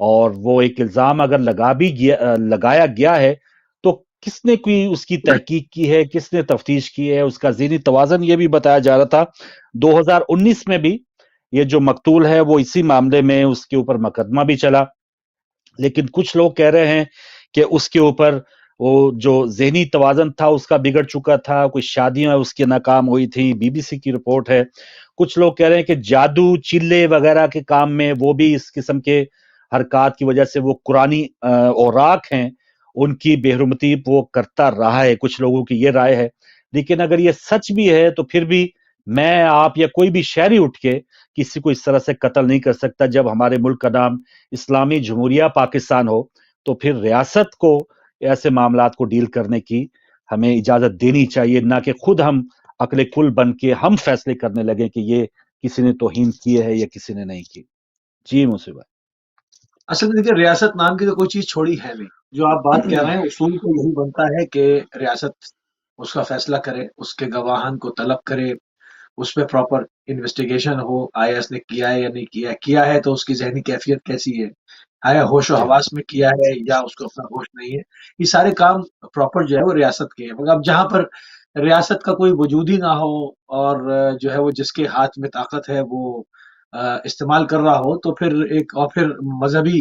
اور وہ ایک الزام اگر لگایا گیا ہے تو کس نے کوئی اس کی تحقیق کی ہے، کس نے تفتیش کی ہے، اس کا ذہنی توازن. یہ بھی بتایا جا رہا تھا 2019 میں بھی یہ جو مقتول ہے وہ اسی معاملے میں اس کے اوپر مقدمہ بھی چلا، لیکن کچھ لوگ کہہ رہے ہیں کہ اس کے اوپر وہ جو ذہنی توازن تھا اس کا بگڑ چکا تھا، کچھ شادیاں اس کی ناکام ہوئی تھی، بی بی سی کی رپورٹ ہے. کچھ لوگ کہہ رہے ہیں کہ جادو چلے وغیرہ کے کام میں وہ بھی اس قسم کے حرکات کی وجہ سے وہ قرآنی اوراق ہیں ان کی بے حرمتی وہ کرتا رہا ہے. کچھ لوگوں کی یہ رائے ہے. لیکن اگر یہ سچ بھی ہے تو پھر بھی میں، آپ یا کوئی بھی شہری اٹھ کے کسی کو اس طرح سے قتل نہیں کر سکتا. جب ہمارے ملک کا نام اسلامی جمہوریہ پاکستان ہو تو پھر ریاست کو ایسے معاملات کو ڈیل کرنے کی ہمیں اجازت دینی چاہیے، نہ کہ خود ہم عقل کل بن کے ہم فیصلے کرنے لگے کہ یہ کسی نے توہین کی ہے یا کسی نے نہیں کی. جی مصیبہ. اصل میں دیکھیے، ریاست نام کی تو کوئی چیز چھوڑی ہے نہیں. جو آپ بات کہہ رہے ہیں اصول تو یہی بنتا ہے کہ ریاست اس کا فیصلہ کرے، اس کے گواہان کو طلب کرے، اس پہ proper investigation who, I S نے کیا ہے یا نہیں کیا ہے، کیا ہے تو اس کی ذہنی کیفیت کیسی ہے، آیا ہوش و جی حواس میں کیا ہے یا اس کو اپنا ہوش نہیں ہے. یہ سارے کام پراپر جو ہے وہ ریاست کے ہیں. مگر اب جہاں پر ریاست کا کوئی وجود ہی نہ ہو اور جو ہے وہ جس کے ہاتھ میں طاقت ہے وہ استعمال کر رہا ہو، تو پھر ایک اور پھر مذہبی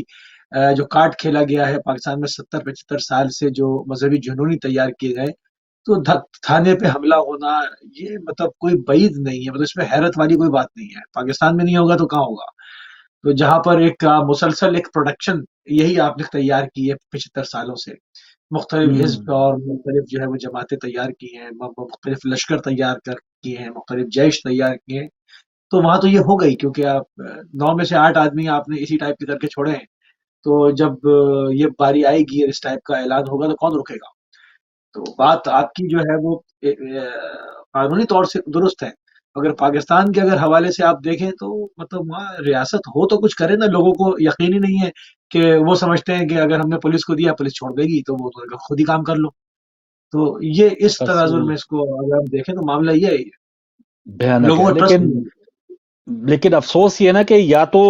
جو کارڈ کھیلا گیا ہے پاکستان میں 70-75 سال سے، جو مذہبی جنونی تیار کیے گئے، تو تھانے پہ حملہ ہونا یہ مطلب کوئی بعید نہیں ہے. مطلب اس میں حیرت والی کوئی بات نہیں ہے. پاکستان میں نہیں ہوگا تو کہاں ہوگا؟ تو جہاں پر ایک مسلسل ایک پروڈکشن یہی آپ نے تیار کی ہے 75 سالوں سے، مختلف حزب ہوں اور مختلف جو ہے وہ جماعتیں تیار کی ہیں، مختلف لشکر تیار کیے ہیں، مختلف جیش تیار کیے ہیں. تو وہاں تو یہ ہو گئی، کیونکہ آپ 9 میں سے 8 آدمی آپ نے اسی ٹائپ کے کر کے چھوڑے ہیں. تو جب یہ باری آئے گی اور اس ٹائپ کا اعلان ہوگا تو کون رکے گا؟ تو بات آپ کی جو ہے وہ قانونی طور سے درست ہے. اگر پاکستان کے اگر حوالے سے آپ دیکھیں تو مطلب وہاں ریاست ہو تو کچھ کرے نا. لوگوں کو یقین ہی نہیں ہے کہ وہ سمجھتے ہیں کہ اگر ہم نے پولیس کو دیا پولیس چھوڑ دے گی، تو وہ تو خود ہی کام کر لو. تو یہ اس تناظر اصل میں اس کو اگر ہم دیکھیں تو معاملہ یہ ہے، بھیانک لوگوں ہے، کو ٹرسٹ لیکن نہیں لیکن افسوس یہ نا کہ یا تو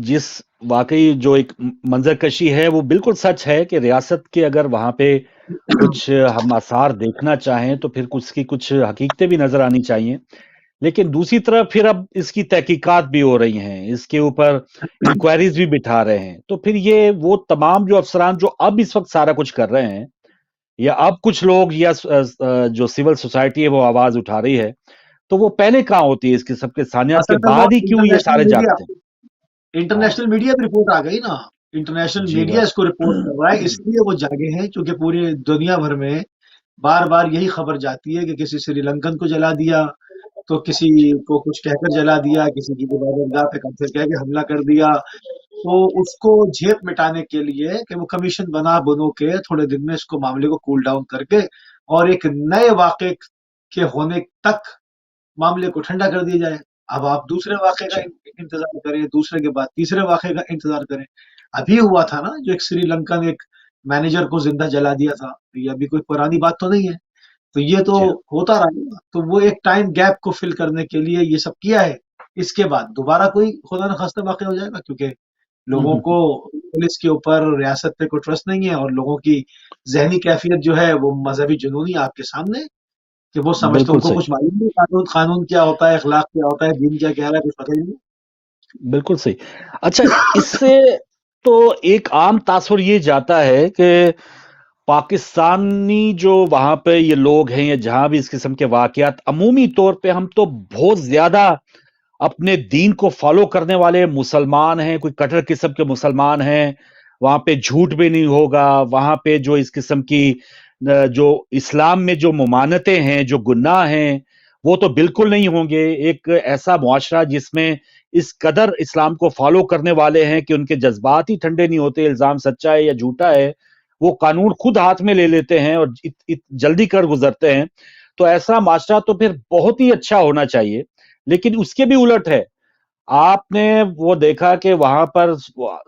جس واقعی جو ایک منظر کشی ہے وہ بالکل سچ ہے کہ ریاست کے اگر وہاں پہ ہے. کچھ ہم آثار دیکھنا چاہیں تو پھر اس کی کچھ حقیقتیں بھی نظر آنی چاہیے. لیکن دوسری طرف پھر اب اس کی تحقیقات بھی ہو رہی ہیں، اس کے اوپر انکوائریز بھی بٹھا رہے ہیں، تو پھر یہ وہ تمام جو افسران جو اب اس وقت سارا کچھ کر رہے ہیں، یا اب کچھ لوگ یا جو سول سوسائٹی ہے وہ آواز اٹھا رہی ہے، تو وہ پہلے کہاں ہوتی ہے اس قسم کے ثانیات کے اصل میں وہ بعد ہی کیوں یہ سارے جاگتے ہیں؟ ہاں انٹرنیشنل میڈیا بھی رپورٹ آ گئی نا. انٹرنیشنل جی میڈیا بس اس کو رپورٹ کر رہا ہے، اس لیے وہ جاگے ہیں کیونکہ پوری دنیا بھر میں بار بار یہی خبر جاتی ہے کہ کسی سری لنکن کو جلا دیا، تو کسی کو کچھ کہہ کر جلا دیا، کسی کی عبادت گاہ پہ قبضہ کہہ کے حملہ کر دیا. تو اس کو جھیپ مٹانے کے لیے کہ وہ کمیشن بنو کے تھوڑے دن میں اس کو معاملے کو کول ڈاؤن کر کے اور ایک نئے واقعے کے ہونے تک معاملے کو ٹھنڈا کر دیا جائے. اب آپ دوسرے واقعے کا جی انتظار کریں، دوسرے کے بعد تیسرے واقعے کا انتظار کریں. ابھی ہوا تھا نا جو ایک سری لنکن ایک مینیجر کو زندہ جلا دیا تھا، یہ ابھی کوئی پرانی بات تو نہیں ہے. تو یہ تو جی ہوتا رہا ہے نا. تو وہ ایک ٹائم گیپ کو فل کرنے کے لیے یہ سب کیا ہے. اس کے بعد دوبارہ کوئی خدا نخواستہ واقع ہو جائے گا، کیونکہ لوگوں ہوں، کو پولیس کے اوپر ریاست پہ کوئی ٹرسٹ نہیں ہے، اور لوگوں کی ذہنی کیفیت جو ہے وہ مذہبی جنونی آپ کے سامنے ہے کہ وہ سمجھتے ان بالکل کو صحیح، کچھ معلوم نہیں. قانون کیا ہوتا ہے، اخلاق کیا ہوتا ہے، دین کیا کہہ رہا ہے، کچھ پتہ ہی نہیں. بالکل صحیح. اچھا، اس سے تو ایک عام تاثر یہ جاتا ہے کہ پاکستانی جو وہاں پہ یہ لوگ ہیں یا جہاں بھی اس قسم کے واقعات عمومی طور پہ ہم تو بہت زیادہ اپنے دین کو فالو کرنے والے مسلمان ہیں، کوئی کٹر قسم کے مسلمان ہیں، وہاں پہ جھوٹ بھی نہیں ہوگا، وہاں پہ جو اس قسم کی جو اسلام میں جو ممانتیں ہیں، جو گناہ ہیں، وہ تو بالکل نہیں ہوں گے. ایک ایسا معاشرہ جس میں اس قدر اسلام کو فالو کرنے والے ہیں کہ ان کے جذبات ہی ٹھنڈے نہیں ہوتے، الزام سچا ہے یا جھوٹا ہے وہ قانون خود ہاتھ میں لے لیتے ہیں اور جلدی کر گزرتے ہیں. تو ایسا معاشرہ تو پھر بہت ہی اچھا ہونا چاہیے، لیکن اس کے بھی الٹ ہے. آپ نے وہ دیکھا کہ وہاں پر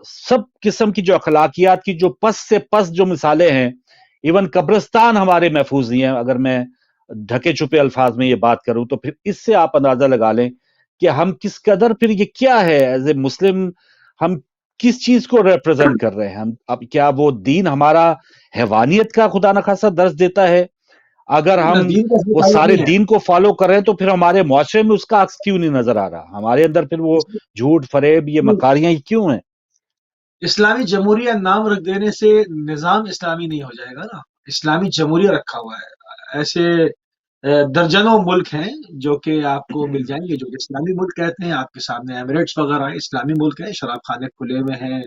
سب قسم کی جو اخلاقیات کی جو پس سے پس جو مثالیں ہیں، ایون قبرستان ہمارے محفوظ نہیں ہیں. اگر میں ڈھکے چھپے الفاظ میں یہ بات کروں تو پھر اس سے آپ اندازہ لگا لیں کہ ہم کس قدر پھر یہ کیا ہے ایز اے مسلم، ہم کس چیز کو ریپرزینٹ کر رہے ہیں. ہم اب کیا وہ دین ہمارا حیوانیت کا خدا نخواستہ درس دیتا ہے؟ اگر ہم دین کا اس میں وہ تعلق سارے نہیں ہے. دین کو فالو کر رہے ہیں تو پھر ہمارے معاشرے میں اس کا عکس کیوں نہیں نظر آ رہا؟ ہمارے اندر پھر وہ جھوٹ فریب یہ مکاریاں کیوں ہیں؟ اسلامی جمہوریہ نام رکھ دینے سے نظام اسلامی نہیں ہو جائے گا نا. اسلامی جمہوریہ رکھا ہوا ہے. ایسے درجنوں ملک ہیں جو کہ آپ کو مل جائیں گے جو کہ اسلامی ملک کہتے ہیں. آپ کے سامنے ایمریٹس وغیرہ ہیں، اسلامی ملک ہیں. شراب خانے کھلے ہوئے ہیں،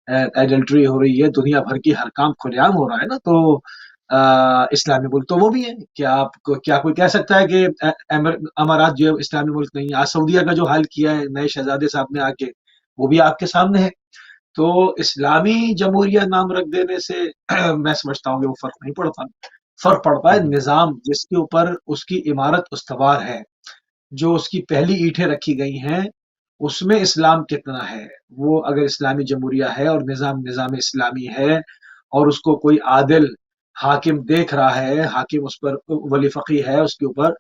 ایڈلٹری ہو رہی ہے، دنیا بھر کی ہر کام کھلے عام ہو رہا ہے نا. تو اسلامی ملک تو وہ بھی ہیں. کیا کوئی کہہ سکتا ہے کہ امارات جو ہے اسلامی ملک نہیں ہے؟ آج سعودیہ کا جو حال کیا ہے نئے شہزادے صاحب نے آ کے، وہ بھی آپ کے سامنے ہے. تو اسلامی جمہوریہ نام رکھ دینے سے میں سمجھتا ہوں کہ وہ فرق نہیں پڑتا. فرق پڑتا ہے نظام جس کے اوپر اس کی عمارت استوار ہے، جو اس کی پہلی اینٹیں رکھی گئی ہیں، اس میں اسلام کتنا ہے. وہ اگر اسلامی جمہوریہ ہے اور نظام اسلامی ہے اور اس کو کوئی عادل حاکم دیکھ رہا ہے، حاکم اس پر ولی فقی ہے اس کے اوپر،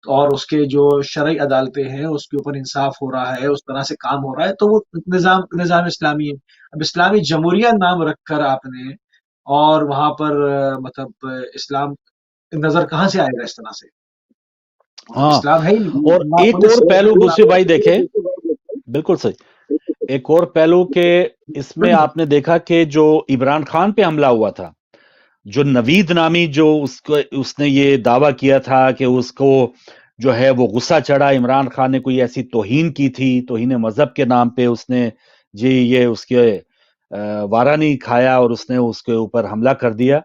اور اس کے جو شرعی عدالتیں ہیں اس کے اوپر انصاف ہو رہا ہے، اس طرح سے کام ہو رہا ہے، تو وہ نظام اسلامی ہے۔ اب اسلامی جمہوریہ نام رکھ کر آپ نے اور وہاں پر مطلب اسلام نظر کہاں سے آئے گا اس طرح سے؟ ہاں، اسلام ہے ہی نہیں، اور نہ ایک پولیس اور ہے پہلو نہ دوسری بھائی دیکھیں، بالکل صحیح، ایک اور پہلو کہ اس میں آپ نے دیکھا کہ جو عمران خان پہ حملہ ہوا تھا، جو نوید نامی جو اس نے یہ دعویٰ کیا تھا کہ اس کو جو ہے وہ غصہ چڑھا، عمران خان نے کوئی ایسی توہین کی تھی، توہین مذہب کے نام پہ اس نے جی یہ اس کے وارا نہیں کھایا اور اس نے اس کے اوپر حملہ کر دیا،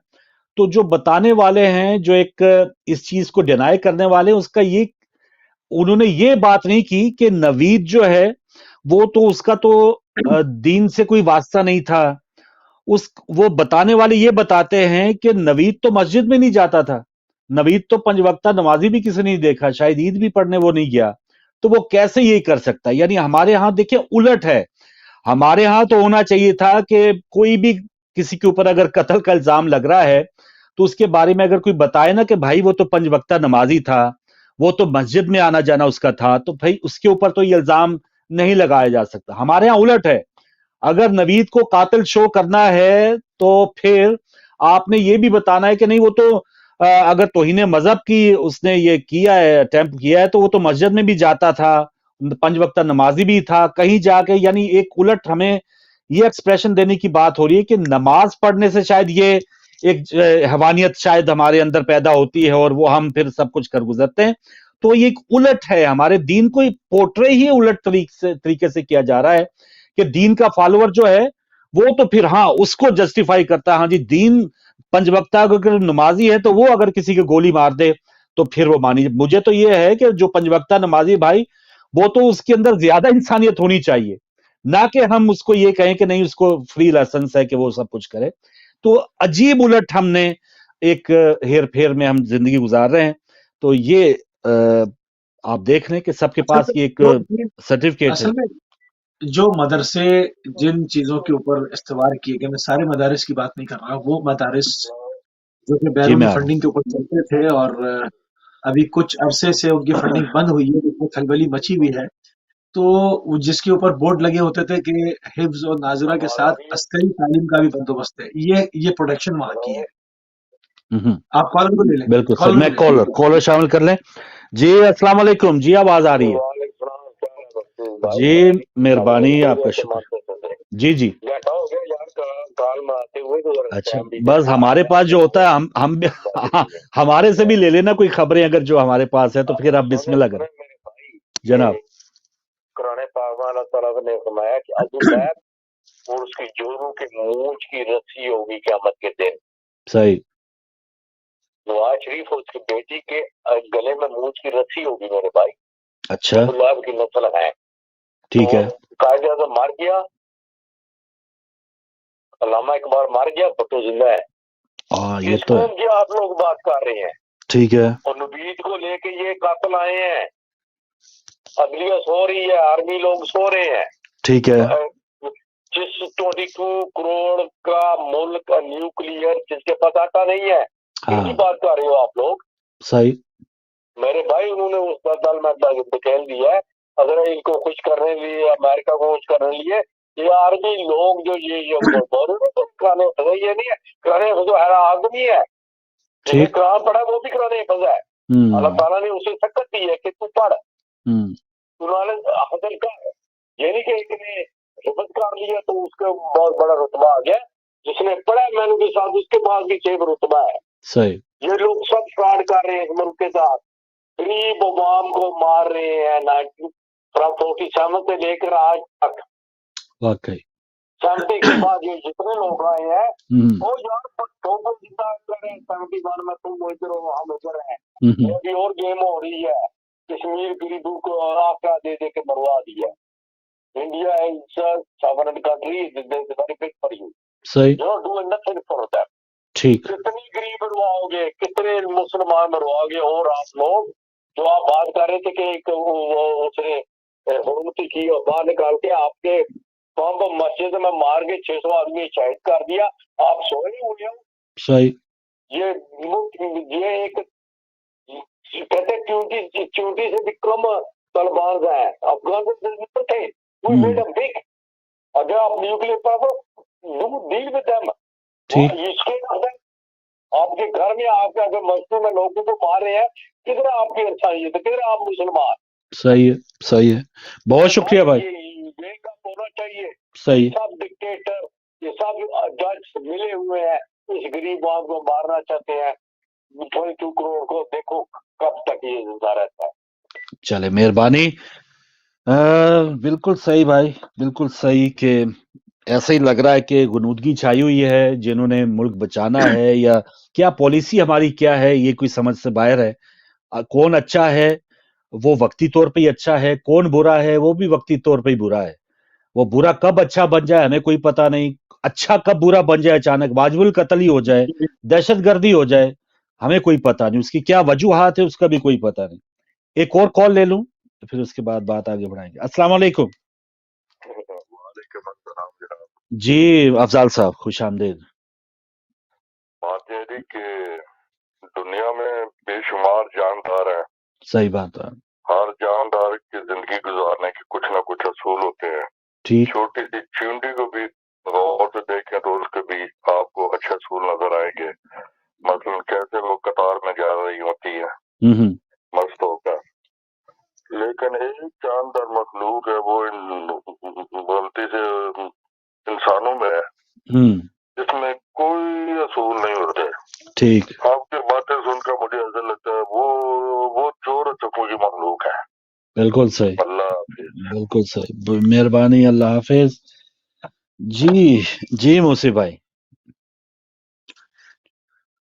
تو جو بتانے والے ہیں، جو ایک اس چیز کو ڈینائی کرنے والے ہیں، اس کا یہ انہوں نے یہ بات نہیں کی کہ نوید جو ہے وہ تو اس کا تو دین سے کوئی واسطہ نہیں تھا، وہ بتانے والے یہ بتاتے ہیں کہ نوید تو مسجد میں نہیں جاتا تھا، نوید تو 5 وقتہ نمازی بھی کسی نہیں دیکھا، شاید عید بھی پڑھنے وہ نہیں گیا، تو وہ کیسے یہ کر سکتا ہے؟ یعنی ہمارے ہاں دیکھیں الٹ ہے، ہمارے ہاں تو ہونا چاہیے تھا کہ کوئی بھی کسی کے اوپر اگر قتل کا الزام لگ رہا ہے تو اس کے بارے میں اگر کوئی بتائے نا کہ بھائی وہ تو 5 وقتہ نمازی تھا، وہ تو مسجد میں آنا جانا اس کا تھا، تو بھائی اس کے اوپر تو یہ الزام نہیں لگایا جا سکتا۔ ہمارے ہاں الٹ ہے، اگر نوید کو قاتل شو کرنا ہے تو پھر آپ نے یہ بھی بتانا ہے کہ نہیں وہ تو اگر توہین مذہب کی اس نے یہ کیا ہے، اٹیمپٹ کیا ہے، تو وہ تو مسجد میں بھی جاتا تھا، 5 وقتہ نمازی بھی تھا، کہیں جا کے یعنی ایک الٹ ہمیں یہ ایکسپریشن دینے کی بات ہو رہی ہے کہ نماز پڑھنے سے شاید یہ ایک حیوانیت شاید ہمارے اندر پیدا ہوتی ہے اور وہ ہم پھر سب کچھ کر گزرتے ہیں، تو یہ ایک الٹ ہے، ہمارے دین کو پورٹرے ہی الٹ طریقے سے کیا جا رہا ہے کہ دین کا فالوور جو ہے وہ تو پھر ہاں اس کو جسٹیفائی کرتا ہے، ہاں جی دین 5 وقتہ اگر نمازی ہے تو وہ اگر کسی کے گولی مار دے تو پھر وہ مانی۔ مجھے تو یہ ہے کہ جو 5 وقتہ نمازی بھائی وہ تو اس کے اندر زیادہ انسانیت ہونی چاہیے، نہ کہ ہم اس کو یہ کہیں کہ نہیں اس کو فری لائسنس ہے کہ وہ سب کچھ کرے۔ تو عجیب الٹ ہم نے ایک ہیر پھیر میں ہم زندگی گزار رہے ہیں، تو یہ آپ دیکھ لیں کہ سب کے پاس یہ ایک سرٹیفکیٹ ہے۔ اصل میں جو مدرسے جن چیزوں کے اوپر استوار کیے گئے، میں سارے مدارس کی بات نہیں کر رہا، وہ مدارس جو کہ جی میں بیرونی آ رہا فنڈنگ کے اوپر چلتے تھے اور ابھی کچھ عرصے سے ان کی فنڈنگ بند ہوئی ہے، اس میں کھلبلی مچی ہوئی ہے، تو جس کے اوپر بورڈ لگے ہوتے تھے کہ حفظ اور ناظرہ کے ساتھ عسکری تعلیم کا بھی بندوبست ہے، یہ پروڈکشن وہاں کی ہے۔ ہوں، آپ کالر کو لے لیں، بالکل صحیح، کالر میں کو لے لیں۔ کالر شامل کر لیں۔ جی السلام علیکم، جی آواز آ رہی ہے؟ جی مہربانی، آپ کا شکر۔ جی جی اچھا، بس ہمارے پاس جو ہوتا ہے ہم ہمارے سے بھی لے لینا کوئی خبریں اگر جو ہمارے پاس ہے تو پھر آپ بسم اللہ کریں جناب۔ قرآن پاک میں اللہ تعالیٰ نے فرمایا کہ ابو لہب اور اس کی جوڑوں کے مونچھ کی رسی ہوگی قیامت کے دن۔ صحیح۔ نواز شریف اور اس کی بیٹی کے گلے میں مونچھ کی رسی ہوگی میرے بھائی۔ اچھا ابو لہب کی نسل ہے۔ ٹھیک ہے۔ قائد اعظم مر گیا، علامہ اقبال مر گیا، بھٹو زندہ ہے۔ یہ کس تو قوم کی آپ لوگ بات کر رہے ہیں؟ ٹھیک ہے۔ اور نبید کو لے کے یہ قاتل آئے ہیں، عدلیہ سو رہی ہے، آرمی لوگ سو رہے ہیں۔ ٹھیک ہے۔ جس 22 کروڑ کا ملک نیوکلیئر جس کے پاس آتا نہیں ہے، ان کی بات کر رہے ہو آپ لوگ؟ صحیح میرے بھائی انہوں نے اس دل میں بکھیل دیا ہے، اگر ان کو خوش کرنے لیے امریکہ کو خوش کرنے لیے یہ آرمی لوگ جو یہ کرانے یہ نہیں ہے، کرانے جو ہے آدمی ہے جسے قرآن پڑھا وہ بھی کرانے حفظ ہے۔ اللہ تعالیٰ نے اسے سکت دی ہے کہ تو پڑھ، انہوں نے حاصل کر، یہ نہیں کہ ایک نے حفظ کر لیا تو اس کا بہت بڑا رتبہ آ گیا، جس نے پڑھا میں نے کے ساتھ اس کے پاس بھی 6 رتبہ ہے۔ صحیح۔ یہ لوگ سب فراڈ کر رہے ہیں اس ملک کے ساتھ، غریب عوام کو مار رہے ہیں 47 سے لے کر آج تک، واقعی 70 کے بعد یہ جتنے لوگ آئے ہیں وہ یار بچوں کو زندہ کریں، 71 میں تم ادھر ہو ہم ادھر ہیں، ابھی اور گیم ہو رہی ہے، کشمیر غریبوں کو آقا دے دے کے مروا دیا۔ India is a sovereign country, it is very big for you. صحیح۔ You are doing nothing for them. ٹھیک۔ کتنی غریب مرواؤ گے، کتنے مسلمان مرواؤ گے؟ اور آپ لوگ جو آپ بات کر رہے تھے کہ ایک اس نے حکومتی کی اور باہر نکال کے آپ کے بم مسجد میں مار کے 600 آدمی شہید کر دیا، آپ سوئے نہیں ہوئے ہو؟ صحیح۔ یہ ایک कहते चूंटी से भी कम तालिबान है, अफगानिस्तान थे, we made a big, अगर आप nuclear power deal with them, इसके अंदर आपके घर में आपके अगर मस्जिद में लोगों को मार रहे हैं, किधर आपकी अच्छाई है, तो किधर आप मुसलमान। सही है, सही है, बहुत शुक्रिया भाई। ये काम होना चाहिए। सही, सब डिक्टेटर, ये सब जज मिले हुए हैं, इस गरीब आदमी को मारना चाहते हैं, 22 करोड़ को, देखो कब तक ये जिंदा रहता है। चले मेहरबानी। बिल्कुल सही भाई, बिल्कुल सही कि ऐसा ही लग रहा है कि गुनूदगी छाई हुई है, जिन्होंने मुल्क बचाना है या क्या पॉलिसी हमारी क्या है, ये कोई समझ से बाहर है। कौन अच्छा है वो वक्ती तौर पे ही अच्छा है, कौन बुरा है वो भी वक्ती तौर पे ही बुरा है। वो बुरा कब अच्छा बन जाए हमें कोई पता नहीं, अच्छा कब बुरा बन जाए, अचानक वाजिबुल कत्ल ही हो जाए, दहशतगर्दी हो जाए, हमें कोई पता नहीं, उसकी क्या वजूहात है उसका भी कोई पता नहीं। एक और कॉल ले लूं तो फिर उसके बाद बात आगे बढ़ाएंगे। अस्सलाम वालेकुम। जी अफजाल साहब, खुश आमदीद। बात यह थी कि दुनिया में बेशुमार जानदार हैं। सही बात है। हर जानदार की जिंदगी गुजारने के कुछ ना कुछ असूल होते हैं। ठीक, छोटी सी चींटी को भी गौर से देखें तो उसके भी आपको अच्छे असूल नजर आएंगे। मसलन कैसे वो कतार में जा रही होती है मस्त होकर, लेकिन एक जानदार मखलूक है, वो गलती से इंसानों में है जिसमें कोई असूल नहीं होते। ठीक, आपकी बातें सुनकर मुझे ऐसा लगता है वो चोर चक्कू की मखलूक है। बिल्कुल सही, अल्लाह हाफिज। बिल्कुल सही, मेहरबानी, अल्लाह हाफिज। जी मुसीब भाई।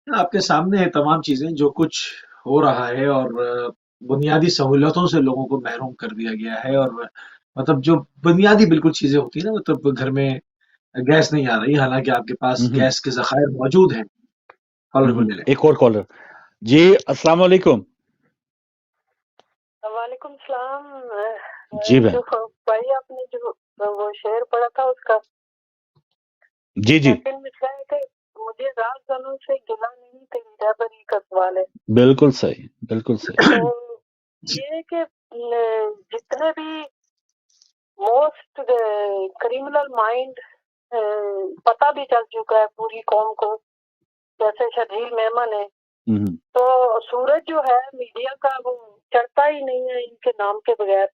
आपके सामने है तमाम चीजें जो कुछ हो रहा है, और बुनियादी सहूलतों से लोगों को महरूम कर दिया गया है। और मतलब जो बुनियादी बिल्कुल चीजें होती है ना, मतलब घर में गैस नहीं आ रही, हालांकि आपके पास गैस के ज़खायर मौजूद हैं। कॉलर को ले लें। एक और कॉलर। जी अस्सलाम वालेकुम। वालेकुम सलाम। जी बहन। जो भाई आपने जो वो शेर पढ़ा था उसका, जी जी, लेकिन मिसला है कि मुझे रात जनों से गिला नहीं, तेरी रहबरी का सवाल है। बिल्कुल सही, बिल्कुल सही। तो ये कि जितने भी मोस्ट क्रिमिनल माइंड पता भी चल चुका है पूरी कौम को, जैसे शर्जील मेमन है, तो सूरज जो है मीडिया का वो चढ़ता ही नहीं है इनके नाम के बगैर।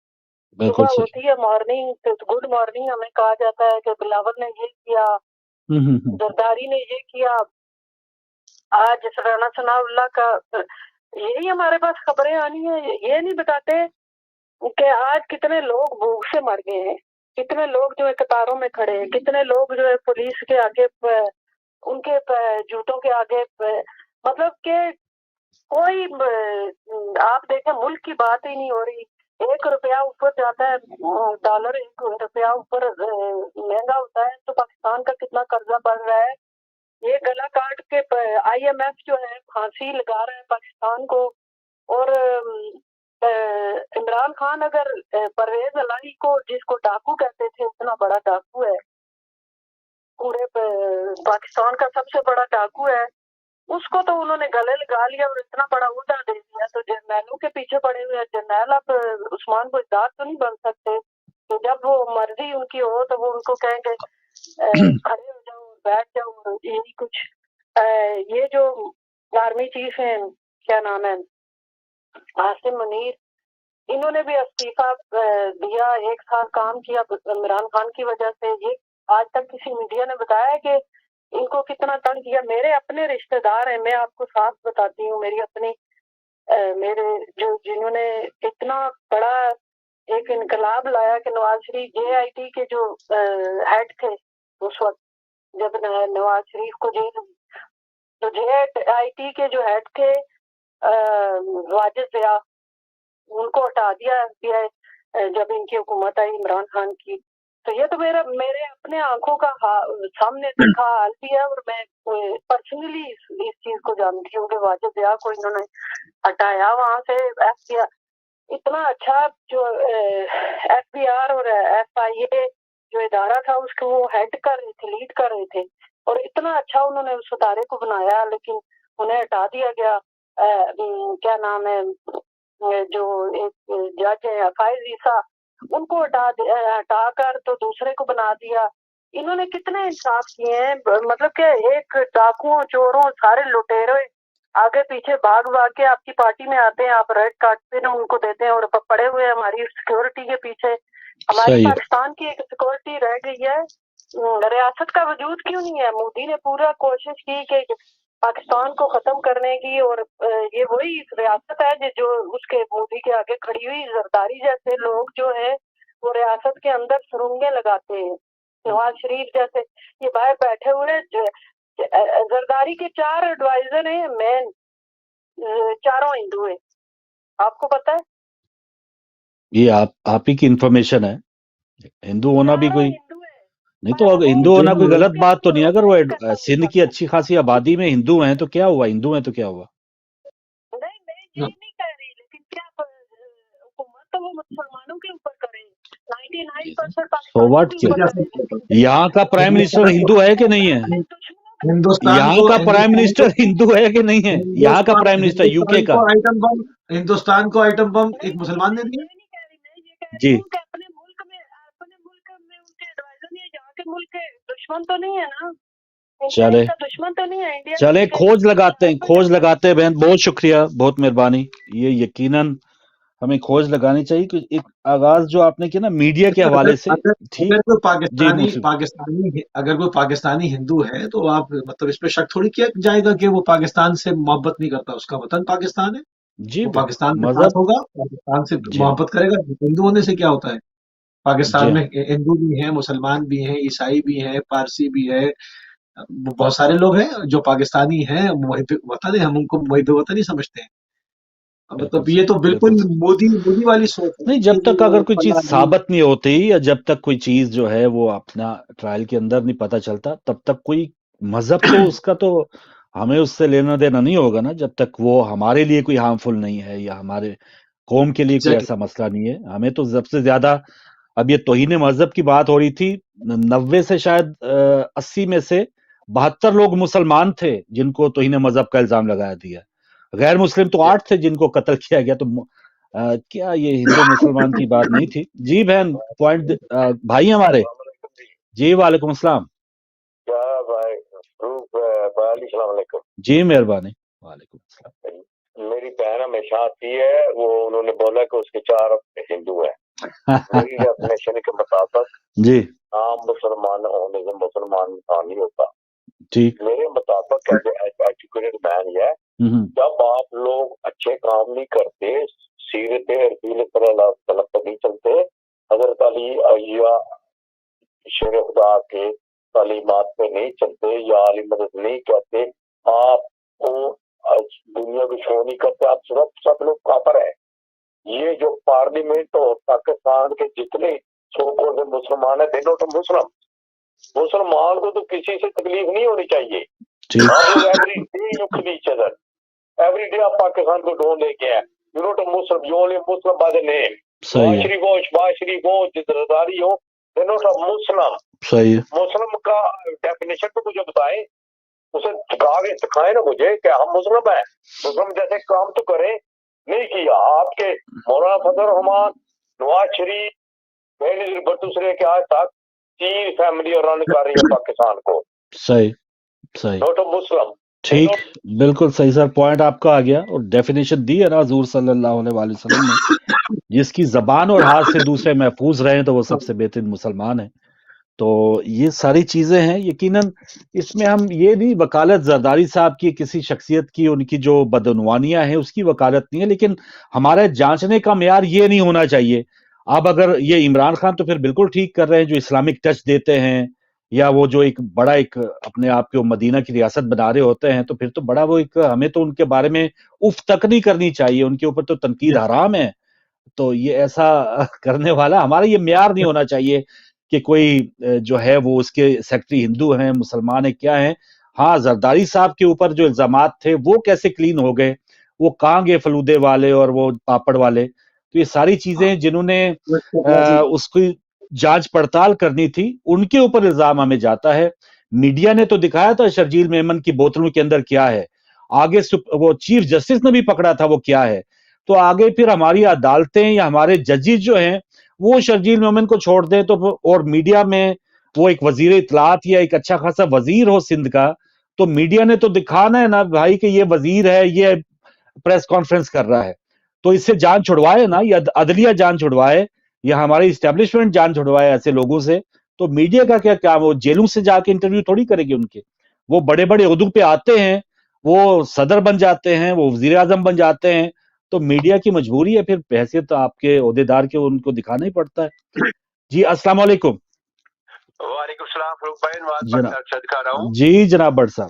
सुबह होती है मॉर्निंग, तो गुड मॉर्निंग हमें कहा जाता है कि बिलावल ने ये किया, जरदारी ने ये किया, आज राना सनाउल्लाह का, यही हमारे पास खबरें आनी है। ये नहीं बताते कि आज कितने लोग भूख से मर गए हैं, कितने लोग जो है कतारों में खड़े हैं, कितने लोग जो है पुलिस के आगे उनके जूतों के आगे, मतलब कि कोई आप देखें मुल्क की बात ही नहीं हो रही। 1 रुपया ऊपर जाता है, डॉलर 1 रुपया ऊपर महंगा होता है, तो पाकिस्तान का कितना कर्जा बढ़ रहा है। ये गला काट के IMF जो है फांसी लगा रहा है पाकिस्तान को। और इमरान खान अगर परवेज अलाई को, जिसको डाकू कहते थे, इतना बड़ा डाकू है, पूरे पाकिस्तान का सबसे बड़ा डाकू है, उसको तो उन्होंने गले लगा लिया और इतना बड़ा उहदा दे दिया। तो जर्नैलों के पीछे पड़े हुए हैं जर्नैल, अब उस्मान बुज़दार तो नहीं बन सकते। तो जब वो मर्जी उनकी हो तो वो उनको कहेंगे खड़े हो जाओ, बैठ जाओ, यही कुछ। ये जो आर्मी चीफ है, क्या नाम है, आसिम मुनीर, इन्होंने भी इस्तीफा दिया, 1 साल काम किया इमरान खान की वजह से। ये आज तक किसी मीडिया ने बताया है कि इनको कितना तंग किया। मेरे अपने रिश्तेदार हैं, मैं आपको साफ बताती हूँ, मेरी अपनी मेरे जो जिन्होंने इतना बड़ा एक इनकलाब लाया कि नवाज शरीफ JIT के जो हेड थे उस वक्त, जब नवाज शरीफ को जेल, तो JIT के जो हेड थे वाजिद ज़िया, उनको हटा दिया FBI जब इनकी हुकूमत आई इमरान खान की। तो ये तो मेरे अपने आंखों का सामने देखा हाल भी है, और मैं पर्सनली इस चीज को जानती हूँ कि वाजिद ज़िया को इन्होंने हटाया वहां से। FBI इतना अच्छा जो FBR और FIA जो इदारा था उसको वो हेड कर रहे थे, लीड कर रहे थे, और इतना अच्छा उन्होंने उस इदारे को बनाया, लेकिन उन्हें हटा दिया गया। क्या नाम है, जो एक जज है फाइज ईसा, उनको हटा कर तो दूसरे को बना दिया। इन्होंने कितने इंसाफ किए हैं, मतलब कि एक डाकुओं चोरों सारे लुटेरे आगे पीछे भाग भाग के आपकी पार्टी में आते हैं, आप रेड काटते हैं उनको देते हैं, और पड़े हुए हमारी सिक्योरिटी के पीछे। हमारी पाकिस्तान की एक सिक्योरिटी रह गई है, रियासत का वजूद क्यों नहीं है? मोदी ने पूरा कोशिश की कि पाकिस्तान को खत्म करने की, और ये वही रियासत है जो उसके मोदी के आगे खड़ी हुई। जरदारी जैसे लोग जो है वो रियासत के अंदर सुरंगें लगाते हैं, नवाज शरीफ जैसे ये बाहर बैठे हुए। जरदारी के 4 एडवाइजर हैं मेन, चारों हिंदू है, आपको पता है? ये आप ही की इंफॉर्मेशन है। हिंदू होना भी कोई नहीं, तो अगर हिंदू होना कोई गलत बात तो नहीं। अगर वो सिंध की अच्छी खासी आबादी में हिंदू हैं तो क्या हुआ, हिंदू हैं तो क्या हुआ? नहीं मैं ये नहीं कह रही, लेकिन क्या हुकूमत तो वो मुसलमानों के ऊपर करे, 99% पाकिस्तान। यहाँ का प्राइम मिनिस्टर हिंदू है कि नहीं है? यहाँ का प्राइम मिनिस्टर हिंदू है कि नहीं है? यहाँ का प्राइम मिनिस्टर यूके का हिंदुस्तान को आइटम बम एक मुसलमान ने दिया जी। अपने मुल्क में उनके एडवाइजर नहीं है, यहाँ के मुल्क के दुश्मन तो नहीं है ना? चले दुश्मन तो नहीं है इंडिया। चले खोज लगाते हैं बहन, बहुत शुक्रिया, बहुत मेहरबानी। ये यकीनन हमें खोज लगानी चाहिए कि एक आगाज जो आपने किया ना मीडिया के हवाले से, ठीक। अगर कोई पाकिस्तानी हिंदू है तो आप मतलब इस पे शक थोड़ी किया जाएगा कि वो पाकिस्तान से मोहब्बत नहीं करता, उसका वतन पाकिस्तान है जी, वो पाकिस्तान के साथ होगा, पाकिस्तान से मोहब्बत करेगा। हिंदू होने से क्या होता है? पाकिस्तान में हिंदू भी हैं, मुसलमान भी हैं, ईसाई भी हैं, पारसी भी है, बहुत सारे लोग हैं जो पाकिस्तानी हैं, वतन है, हम उनको मुहिब वतन ही समझते हैं। मतलब ये तो बिल्कुल मोदी वाली सोच है। नहीं, जब तक अगर कोई चीज साबित नहीं होती या जब तक कोई चीज जो है वो अपना ट्रायल के अंदर नहीं पता चलता, तब तक कोई मजहब तो उसका तो हमें उससे लेना देना नहीं होगा ना, जब तक वो हमारे लिए कोई हार्मफुल नहीं है या हमारे कौम के लिए कोई ऐसा मसला नहीं है। हमें तो सबसे ज्यादा, अब ये तौहीन मजहब की बात हो रही थी, 90 से शायद 80 में से 72 लोग मुसलमान थे जिनको तौहीन मजहब का इल्जाम लगाया दिया। गैर मुस्लिम तो 8 थे जिनको कत्ल किया गया। तो क्या ये हिंदू मुसलमान की बात नहीं थी? जी बहन, पॉइंट भाई हमारे जी, वालेकुम अस्सलाम। क्या भाई जी मेहरबानी। वालेकुम अस्सलाम। मेरी बहन हमेशा आती है, वो उन्होंने बोला कि उसके 4 हिंदू हैं। मेरी डेफिनेशन के मुताबिक जी आम मुसलमान होने से मुसलमान इंसान नहीं होता। ठीक, मेरे मुताबिक एजुकेटेड मैन है, जब आप लोग अच्छे काम नहीं करते, सीरत रसूल सल्लल्लाहु अलैहि वसल्लम पर नहीं चलते, हज़रत अली या शेर खुदा के तालीमात पे नहीं चलते या अली मदद नहीं कहते, आपको दुनिया को शो नहीं करते, आप सब लोग काफिर है। ये जो पार्लियामेंट और पाकिस्तान के जितने सो-कॉल्ड मुसलमान है, दिनों तो मुसलमान को तो किसी से तकलीफ नहीं होनी चाहिए। Every day you kill each other, every day आप पाकिस्तान को ढूंढ लेके हैं। You not a Muslim, you only Muslim by the name. Zardari हो, दे नॉट अ मुस्लिम। सही है। मुस्लिम का डेफिनेशन तो मुझे बताएं, उसे आगे सिखाए ना मुझे कि हम मुस्लिम हैं। मुस्लिम जैसे काम तो करें, नहीं किया। आपके मौलाना फजल रहमान, नवाज शरीफ, बेनजीर भुट्टो से लेके आज तक 3 फैमिली रन कर रही है पाकिस्तान को। सही, नॉट अ मुस्लिम। ठीक, बिल्कुल सही सर, पॉइंट आपका आ गया। और डेफिनेशन दी है ना हुजूर सल्लल्लाहु अलैहि वसल्लम ने, जिसकी जबान और हाथ से दूसरे महफूज रहे तो वो सबसे बेहतरीन मुसलमान है। तो ये सारी चीजें हैं। यकीनन इसमें हम ये नहीं वकालत जरदारी साहब की किसी शख्सियत की, उनकी जो बदनवानियां हैं उसकी वकालत नहीं है, लेकिन हमारे जांचने का मेयार ये नहीं होना चाहिए। अब अगर ये इमरान खान तो फिर बिल्कुल ठीक कर रहे हैं जो इस्लामिक टच देते हैं, या वो जो एक बड़ा एक अपने आप को मदीना की रियासत बना रहे होते हैं, तो फिर तो बड़ा वो एक, हमें तो उनके बारे में उफ तक नहीं करनी चाहिए, उनके ऊपर तो तनकीद हराम है। तो ये ऐसा करने वाला हमारा ये मेयार नहीं होना चाहिए कि कोई जो है वो उसके सेक्रेटरी हिंदू हैं, मुसलमान है, क्या है। हाँ, जरदारी साहब के ऊपर जो इल्जामात थे वो कैसे क्लीन हो गए, वो कहाँ गए फलूदे वाले और वो पापड़ वाले। तो ये सारी चीजें जिन्होंने उसकी जांच पड़ताल करनी थी, उनके ऊपर इल्जाम हमें जाता है। मीडिया ने तो दिखाया था शर्जील मेमन की बोतलों के अंदर क्या है। आगे वो चीफ जस्टिस ने भी पकड़ा था वो क्या है। तो आगे फिर हमारी अदालतें या हमारे जजेस जो हैं वो शर्जील मोमिन को छोड़ दें तो, और मीडिया में वो एक वजीर इतलात या एक अच्छा खासा वजीर हो सिंध का, तो मीडिया ने तो दिखाना है ना भाई कि ये वजीर है, ये प्रेस कॉन्फ्रेंस कर रहा है, तो इससे जान छुड़वाए ना, या अदलिया जान छुड़वाए या हमारी इस्टेब्लिशमेंट जान छुड़वाए ऐसे लोगों से। तो मीडिया का क्या काम, वो जेलों से जाके इंटरव्यू थोड़ी करेगी उनके। वो बड़े बड़े उहदों पे आते हैं, वो सदर बन जाते हैं, वो वजीर आजम बन जाते हैं, तो मीडिया की मजबूरी है फिर हैसियत आपके ओहदेदार के उनको दिखाना ही पड़ता है। जी अस्सलाम वालेकुम। वालेकुम सलाम फरूक भाई, जनाब अर्शद दिखा रहा हूँ जी, जनाब भट्ट साहब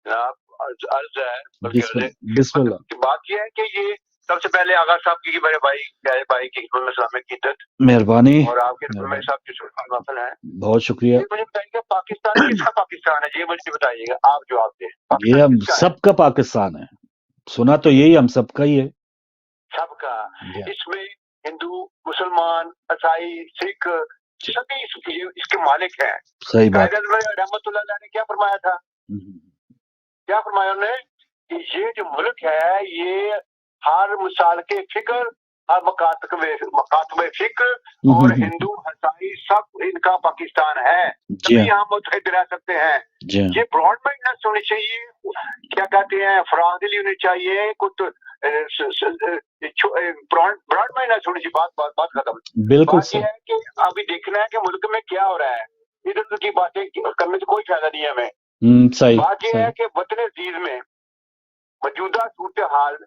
जनाब। अर्ज है बिस्मिल्लाह। बात यह है कि ये सबसे पहले आगा साहब की मेरे भाई प्यारे भाई की की इज्जत, मेहरबानी, और आपके साहब की वाफल है, बहुत शुक्रिया। ये मुझे बताइएगा पाकिस्तान किसका पाकिस्तान है, ये मुझे बताइएगा, आप जवाब दें। ये हम सबका पाकिस्तान है, सुना तो यही हम सबका ही है, सबका। इसमें हिंदू, मुसलमान, ईसाई, सिख सभी इसके मालिक हैं। सही बात। रहमतुल्लाह ने क्या फरमाया था, क्या फरमाया उन्होंने कि ये जो मुल्क है ये हर मिसाल के फिक्र, हर मकातबे फिक्र और हिंदू ईसाई सब इनका पाकिस्तान है, तभी हम मुतहद रह सकते हैं। ये ब्रॉड माइंडनेस होनी चाहिए, क्या कहते हैं फरागदिली होनी चाहिए, कुछ ब्रॉड माइंडनेस होनी चाहिए। बात खत्म। बिल्कुल बात ये है कि अभी देखना है कि मुल्क में क्या हो रहा है, इधर उधर की बातें करने से कोई फायदा नहीं है हमें। सही। बात यह है कि वतन अजीज में मौजूदा सूरत हाल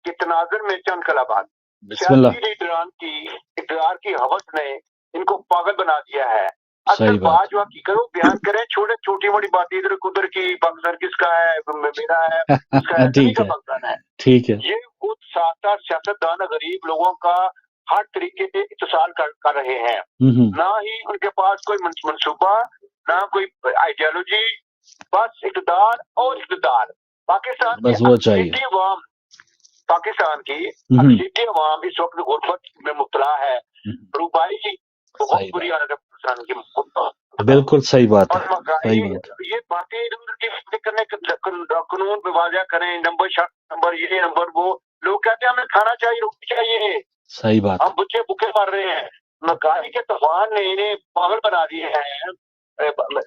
के तनाजुर में चंद कलाबात, सियासी लीडरान की इक़रार की हवस ने इनको पागल बना दिया है। असल बात जो हकीकत वो बयान करें, छोटे छोटी बड़ी बातें इधर उधर की, पाकिस्तान किसका है, मेरा है, उसका है, सभी का पाकिस्तान है। ठीक है। ये खुद साथ सियासतदान गरीब लोगों का हर तरीके से इत्तेसाल कर रहे हैं, ना ही उनके पास कोई मंसूबा, ना कोई आइडियोलॉजी, बस इक़्तिदार और इक़्तिदार। पाकिस्तान बस वो चाहिए। पाकिस्तान की अक्सरियती अवाम इस वक्त गुर्बत में मुब्तला है। रूबाई बहुत बुरी हालत है पाकिस्तान की। बिल्कुल सही बात है, सही बात। ये बातें इधर करने कानून पे वाज़ा करें, नंबर ये नंबर वो, लोग कहते हैं हमें खाना चाहिए, रोटी चाहिए, सही बात। हम बच्चे भूखे मर रहे हैं। महंगाई के तूफान ने इन्हें पागल बना दिए हैं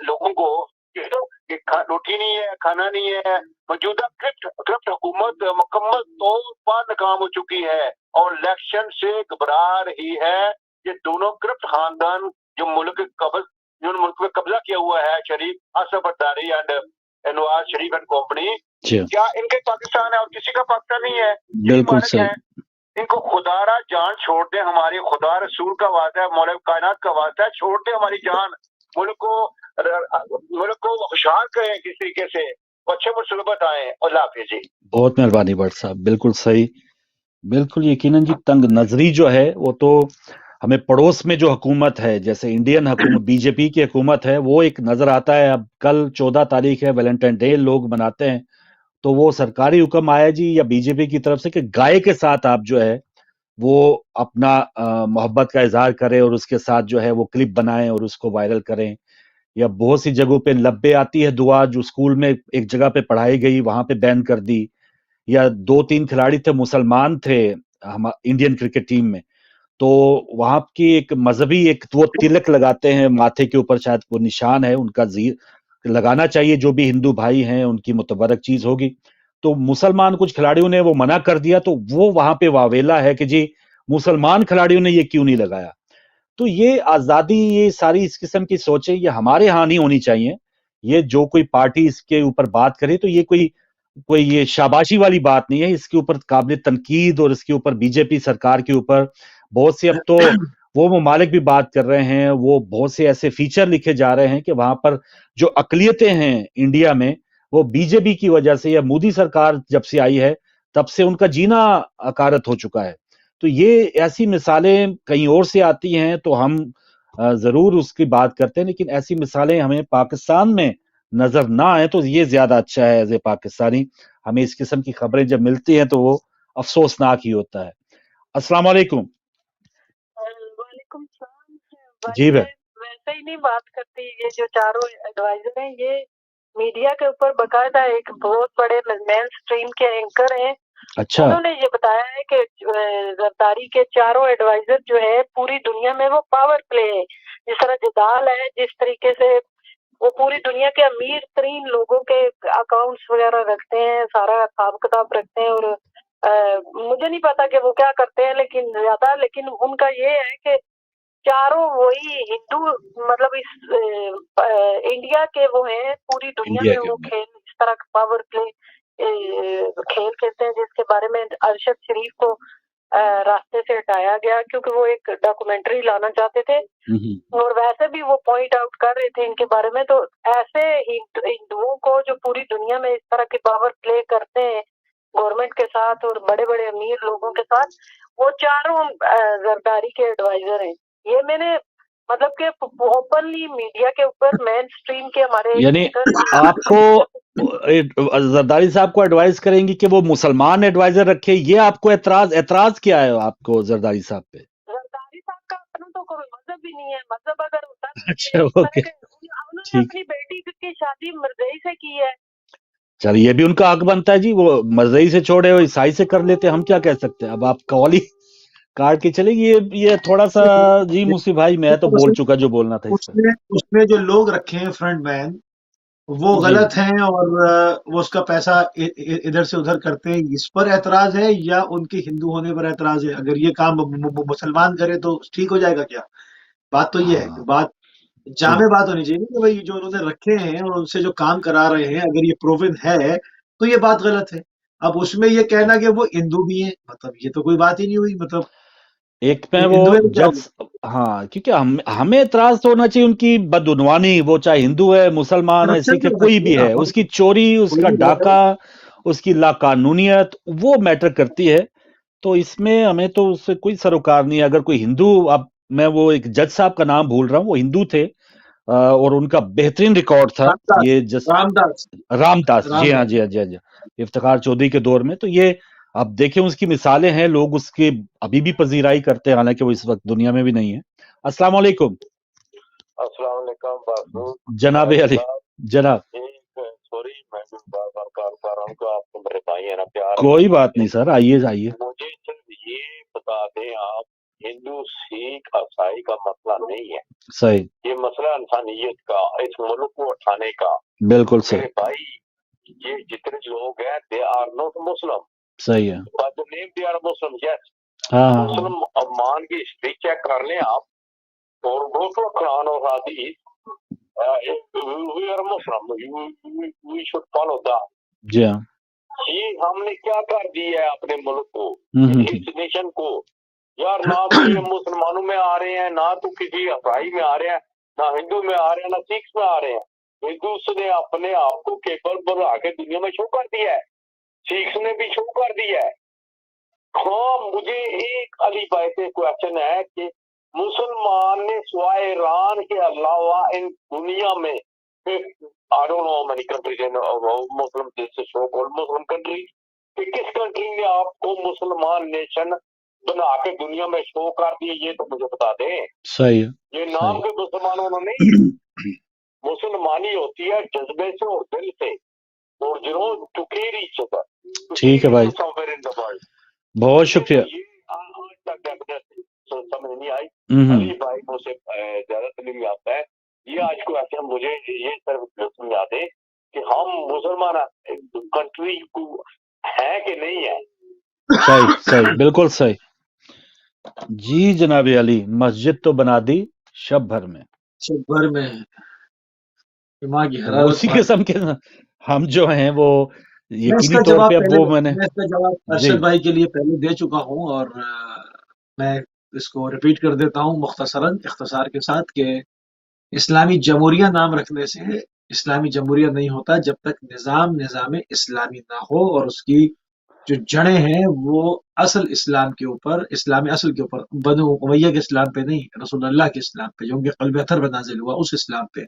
लोगों को, रोटी नहीं है, खाना नहीं है। मौजूदा करप्ट हुकूमत मुकम्मल तौर पर नाकाम हो चुकी है और इलेक्शन से घबरा रही है। ये दोनों करप्ट खानदान जो मुल्क में कब्जा किया हुआ है, शरीफ, असफ अब्दारी and Nawaz Sharif and company, क्या इनके पाकिस्तान है और किसी का पाकिस्तान नहीं है? बिल्कुल सही। इनको खुदारा जान छोड़ दे, हमारी खुदा रसूल का वास्ता है, मौला कायनात का वास्ता है, छोड़ दे हमारी जान। मुल्क को खुशहाल करें किस तरीके से, अच्छे मुसीबत आए। अल्लाह हाफिज़ जी। बहुत मेहरबानी भट्ट साहब, बिल्कुल सही, बिल्कुल यकीनन जी। तंग नजरी जो है वो तो हमें पड़ोस में जो हुकूमत है, जैसे इंडियन हुकूमत बीजेपी की हुकूमत है, वो एक नजर आता है। अब कल 14 तारीख है, वैलेंटाइन डे लोग मनाते हैं, तो वो सरकारी हुक्म आया जी या बीजेपी की तरफ से कि गाय के साथ आप जो है वो अपना मोहब्बत का इजहार करें और उसके साथ जो है वो क्लिप बनाएं और उसको वायरल करें। या बहुत सी जगहों पे लब्बे आती है दुआ जो स्कूल में एक जगह पे पढ़ाई गई वहां पे बैन कर दी। या 2-3 खिलाड़ी थे, मुसलमान थे हम इंडियन क्रिकेट टीम में, तो वहां की एक मजहबी एक वो तिलक लगाते हैं माथे के ऊपर, शायद वो निशान है उनका, लगाना चाहिए, जो भी हिंदू भाई हैं उनकी मुतबरक चीज होगी। तो मुसलमान कुछ खिलाड़ियों ने वो मना कर दिया, तो वो वहां पे वावेला है कि जी मुसलमान खिलाड़ियों ने ये क्यों नहीं लगाया। तो ये आजादी, ये सारी इस किस्म की सोचें ये हमारे यहाँ नहीं होनी चाहिए। ये जो कोई पार्टी इसके ऊपर बात करे तो ये कोई ये शाबाशी वाली बात नहीं है, इसके ऊपर काबिल तनकीद, और इसके ऊपर बीजेपी सरकार के ऊपर बहुत से, अब तो वो ममालिक भी बात कर रहे हैं, वो बहुत से ऐसे फीचर लिखे जा रहे हैं कि वहां पर जो अकलियतें हैं इंडिया में, वो बीजेपी की वजह से या मोदी सरकार जब से आई है तब से उनका जीना अकारत हो चुका है। तो ये ऐसी मिसालें कहीं और से आती हैं तो हम जरूर उसकी बात करते हैं, लेकिन ऐसी मिसालें हमें पाकिस्तान में नजर ना आए तो ये ज्यादा अच्छा है। एज ए पाकिस्तानी हमें इस किस्म की खबरें जब मिलती हैं तो वो अफसोसनाक ही होता है। अस्सलाम वालेकुम। वालेकुम सलाम। जी भाई, वैसे ही नहीं बात करती, ये जो चारों एडवाइजर हैं ये मीडिया के ऊपर बकायदा एक बहुत बड़े मेन स्ट्रीम के एंकर हैं। अच्छा, उन्होंने ये बताया है कि जरदारी के चारों एडवाइजर जो है पूरी दुनिया में वो पावर प्ले है। जिस तरह जदाल है, जिस तरीके से वो पूरी दुनिया के अमीर तरीन लोगों के अकाउंट्स वगैरह रखते हैं, सारा हिसाब किताब रखते हैं, और मुझे नहीं पता कि वो क्या करते हैं, लेकिन उनका ये है कि चारों वही हिंदू, मतलब इस इंडिया के वो हैं, पूरी दुनिया इंडिया में के वो खेल इस तरह का पावर प्ले खेल खेलते हैं, जिसके बारे में अरशद शरीफ को रास्ते से हटाया गया क्योंकि वो एक डॉक्यूमेंट्री लाना चाहते थे, और वैसे भी वो पॉइंट आउट कर रहे थे इनके बारे में। तो ऐसे हिंदुओं को जो पूरी दुनिया में इस तरह के पावर प्ले करते हैं गवर्नमेंट के साथ और बड़े बड़े अमीर लोगों के साथ, वो चारों जरदारी के एडवाइजर हैं। ये मैंने मतलब कि ओपनली मीडिया के ऊपर मेन स्ट्रीम के हमारे, यानी आपको जरदारी साहब को एडवाइस करेंगी कि वो मुसलमान एडवाइजर रखे, ये आपको एतराज क्या है आपको जरदारी साहब पे? जरदारी साहब का अपना तो कोई मजहब ही नहीं है, मजहब अगर होता तो अच्छा, ओके, उन्होंने अपनी बेटी की शादी मर्दई से की है। चल, ये भी उनका हक बनता है जी, वो मर्दई से छोड़े हो ईसाई से कर लेते, हम क्या कह सकते हैं। अब आप कॉली काट के चलेगी, ये थोड़ा सा जी मुसी भाई, मैं तो बोल चुका जो बोलना था इस पर। उसमें जो लोग रखे हैं फ्रंट मैन वो गलत हैं और वो उसका पैसा इधर से उधर करते हैं, इस पर एतराज है या उनके हिंदू होने पर एतराज है? अगर ये काम मुसलमान करे तो ठीक हो जाएगा क्या? बात तो ये है कि बात जामे बात होनी चाहिए कि भाई जो उन्होंने रखे हैं और उनसे जो काम करा रहे हैं, अगर ये प्रूवन है तो ये बात गलत है। अब उसमें ये कहना कि वो हिंदू भी हैं, मतलब ये तो कोई बात ही नहीं हुई। मतलब एक में वो जज, हाँ, क्योंकि हमें एतराज तो होना चाहिए उनकी बदउनवानी, वो चाहे हिंदू है, मुसलमान है, सिख है, कोई भी है, उसकी चोरी, उसका डाका, उसकी लाकानूनियत, वो मैटर करती है। तो इसमें हमें तो उससे कोई सरोकार नहीं है। अगर कोई हिंदू, अब मैं वो एक जज साहब का नाम भूल रहा हूँ, वो हिंदू थे और उनका बेहतरीन रिकॉर्ड था, ये जज रामदास, जी हाँ, जी हाँ, जी हाँ, इफ्तिखार चौधरी के दौर में। तो ये अब देखें, उसकी मिसालें हैं, लोग उसके अभी भी पजीराई करते हैं, हालांकि वो इस वक्त दुनिया में भी नहीं है। अस्सलाम वालेकुम। अस्सलाम वालेकुम जनाब अली, जनाब, सॉरी मैं बार बार कॉल कर रहा हूँ, तो आपको मेरे भाई है ना, प्यार। कोई बात नहीं सर, आइए आइए। मुझे सिर्फ ये बता दें आप, हिंदू सिख ईसाई का मसला नहीं है, सही, ये मसला इंसानियत का, इस मुल्क को उठाने का। बिल्कुल सही भाई, ये जितने लोग हैं दे आर नॉट मुस्लिम, सही है, but name they are Muslim, yes, Muslim. अब मान की हिस्ट्री चेक कर लें आप, और गो टू कुरान और हदीस, we are Muslim, we should follow that. जी हाँ, ये हमने क्या कर दिया है अपने मुल्क को, इस नेशन को यार? ना तो ये मुसलमानों में आ रहे हैं, ना तो किसी ईसाई में आ रहे हैं, ना हिंदू में आ रहे हैं, ना सिख में आ रहे हैं। हिंदू ने अपने आप को केबल बढ़ा के दुनिया में शो कर दिया है, सिख ने भी शो कर दिया है। हाँ, मुझे एक अली भाई से क्वेश्चन है कि मुसलमान ने सिवाय ईरान के अलावा इन दुनिया में, I don't know many countries in Muslim, this so called Muslim country, किस कंट्री ने आपको मुसलमान नेशन बना के दुनिया में शो कर दिए, ये तो मुझे बता दें। सही है, ये नाम के मुसलमानों ने मुसलमानी होती है जज्बे से और दिल से, और जिन्हों टू केयर ईच अदर। ठीक है भाई, बहुत शुक्रिया। ये आज तक डेफिनेटली समझ नहीं आई। अली भाई मुझसे ज्यादा नहीं आता है, ये आज को ऐसे मुझे ये सिर्फ समझा दे कि हम मुसलमान कंट्री को है कि नहीं है। सही सही, बिल्कुल सही जी जनाब अली। मस्जिद तो बना दी शब भर में, दिमाग की हरारत, उसी किस्म के हम जो हैं वो यकीनी तौर पे, अब वो मैंने इसका जवाब अरशद भाई के लिए पहले दे चुका हूं, और मैं इसको रिपीट कर देता हूं मुख्तसरन, इख्तिसार के साथ, कि इस्लामी जमहूरिया नाम रखने से इस्लामी जमहूरिया नहीं होता जब तक निजाम इस्लामी ना हो, और उसकी जो जड़ें हैं वो असल इस्लाम के ऊपर, इस्लामी असल के ऊपर, बनु उमैया के इस्लाम पे नहीं, रसूलुल्लाह के इस्लाम पे, जो उनके क़ल्ब अतर पे नाजिल हुआ, उस इस्लाम पे,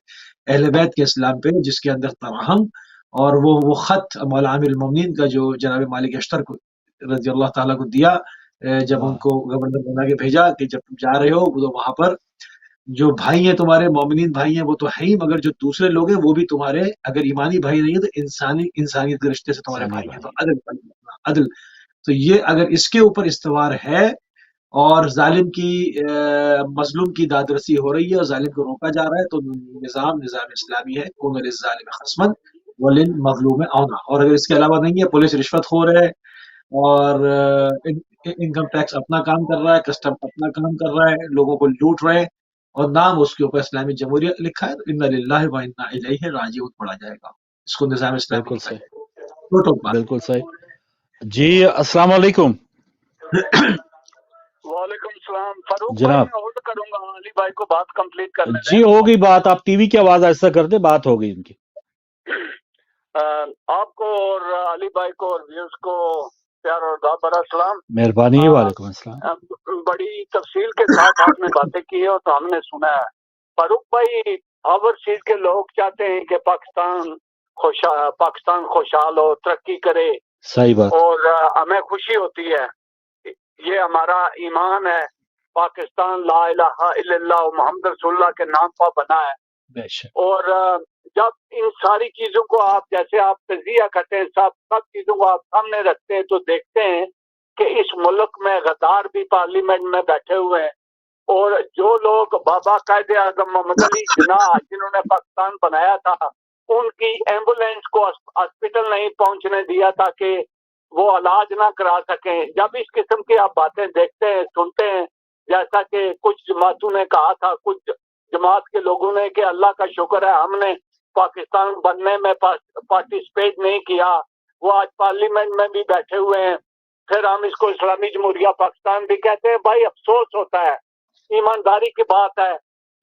अहले बैत के इस्लाम पे, जिसके अंदर तराहम और वो खत मौला आमिर मोमिनीन का जो जनाब मालिक अश्तर को रज़ी अल्लाह ताला को दिया, जब उनको गवर्नर बना के भेजा कि जब तुम जा रहे हो तो वहां पर जो भाई हैं तुम्हारे, मोमिनीन भाई हैं, वो तो है ही, मगर जो दूसरे लोग हैं वो भी तुम्हारे अगर ईमानी भाई नहीं है तो इंसानियत के रिश्ते से तुम्हारे सानी भाई हैं। तो भाई। अदल, तो ये अगर इसके ऊपर इस्तवार है और जालिम की मजलूम की दादरसी हो रही है और जालिम को रोका जा रहा है, तो निज़ाम इस्लामी है, कून लिज़्ज़ालिम खस्मन व लिल मज़लूम औना। और अगर इसके अलावा नहीं है, पुलिस रिश्वतखोर है और इनकम टैक्स अपना काम कर रहा है, कस्टम अपना काम कर रहा है, लोगों को लूट रहे हैं, और नाम उसके ऊपर इस्लामी जमहूरियत लिखा है, तो इन्ना लिल्लाहि व इन्ना इलैहि राजिऊन पढ़ा जाएगा। इसको निज़ाम इस्लामी बिल्कुल लिखा सही, जाएगा। टोटल बात। बिल्कुल सही। जी अस्सलाम वालेकुम वालेकुम सलाम। फारूक भाई, जनाब। मैं होल्ड करूंगा अली भाई को बात कंप्लीट करने जी होगी बात, आप टीवी की आवाज ऐसा कर दे, बात होगी इनकी। आपको और अली भाई को और व्यूअर्स को प्यार और बड़ा सलाम। मेहरबानी है। वालेकुम अस्सलाम। बड़ी तफसील के साथ आपने बातें की और तो हमने सुना है। फारूक भाई, ओवरसीज के लोग चाहते हैं कि पाकिस्तान खुशहाल हो, तरक्की करे, सही बात। और हमें खुशी होती है। ये हमारा ईमान है। पाकिस्तान ला इलाहा इल्लल्लाह मोहम्मद रसूलुल्लाह के नाम पर बना है। और जब इन सारी चीजों को आप, जैसे आप तजिया करते हैं, सब चीजों को आप सामने रखते हैं, तो देखते हैं कि इस मुल्क में गद्दार भी पार्लियामेंट में बैठे हुए हैं, और जो लोग बाबा कायदे आज़म मोहम्मद अली जिन्नाह जिन्होंने पाकिस्तान बनाया था, उनकी एम्बुलेंस को हॉस्पिटल नहीं पहुंचने दिया ताकि वो इलाज ना करा सकें। जब इस किस्म की आप बातें देखते हैं, सुनते हैं, जैसा कि कुछ जमातों ने कहा था, कुछ जमात के लोगों ने, कि अल्लाह का शुक्र है हमने पाकिस्तान बनने में पार्टिसिपेट नहीं किया, वो आज पार्लियामेंट में भी बैठे हुए हैं। फिर हम इसको इस्लामी जमहूरिया पाकिस्तान भी कहते हैं। भाई अफसोस होता है, ईमानदारी की बात है,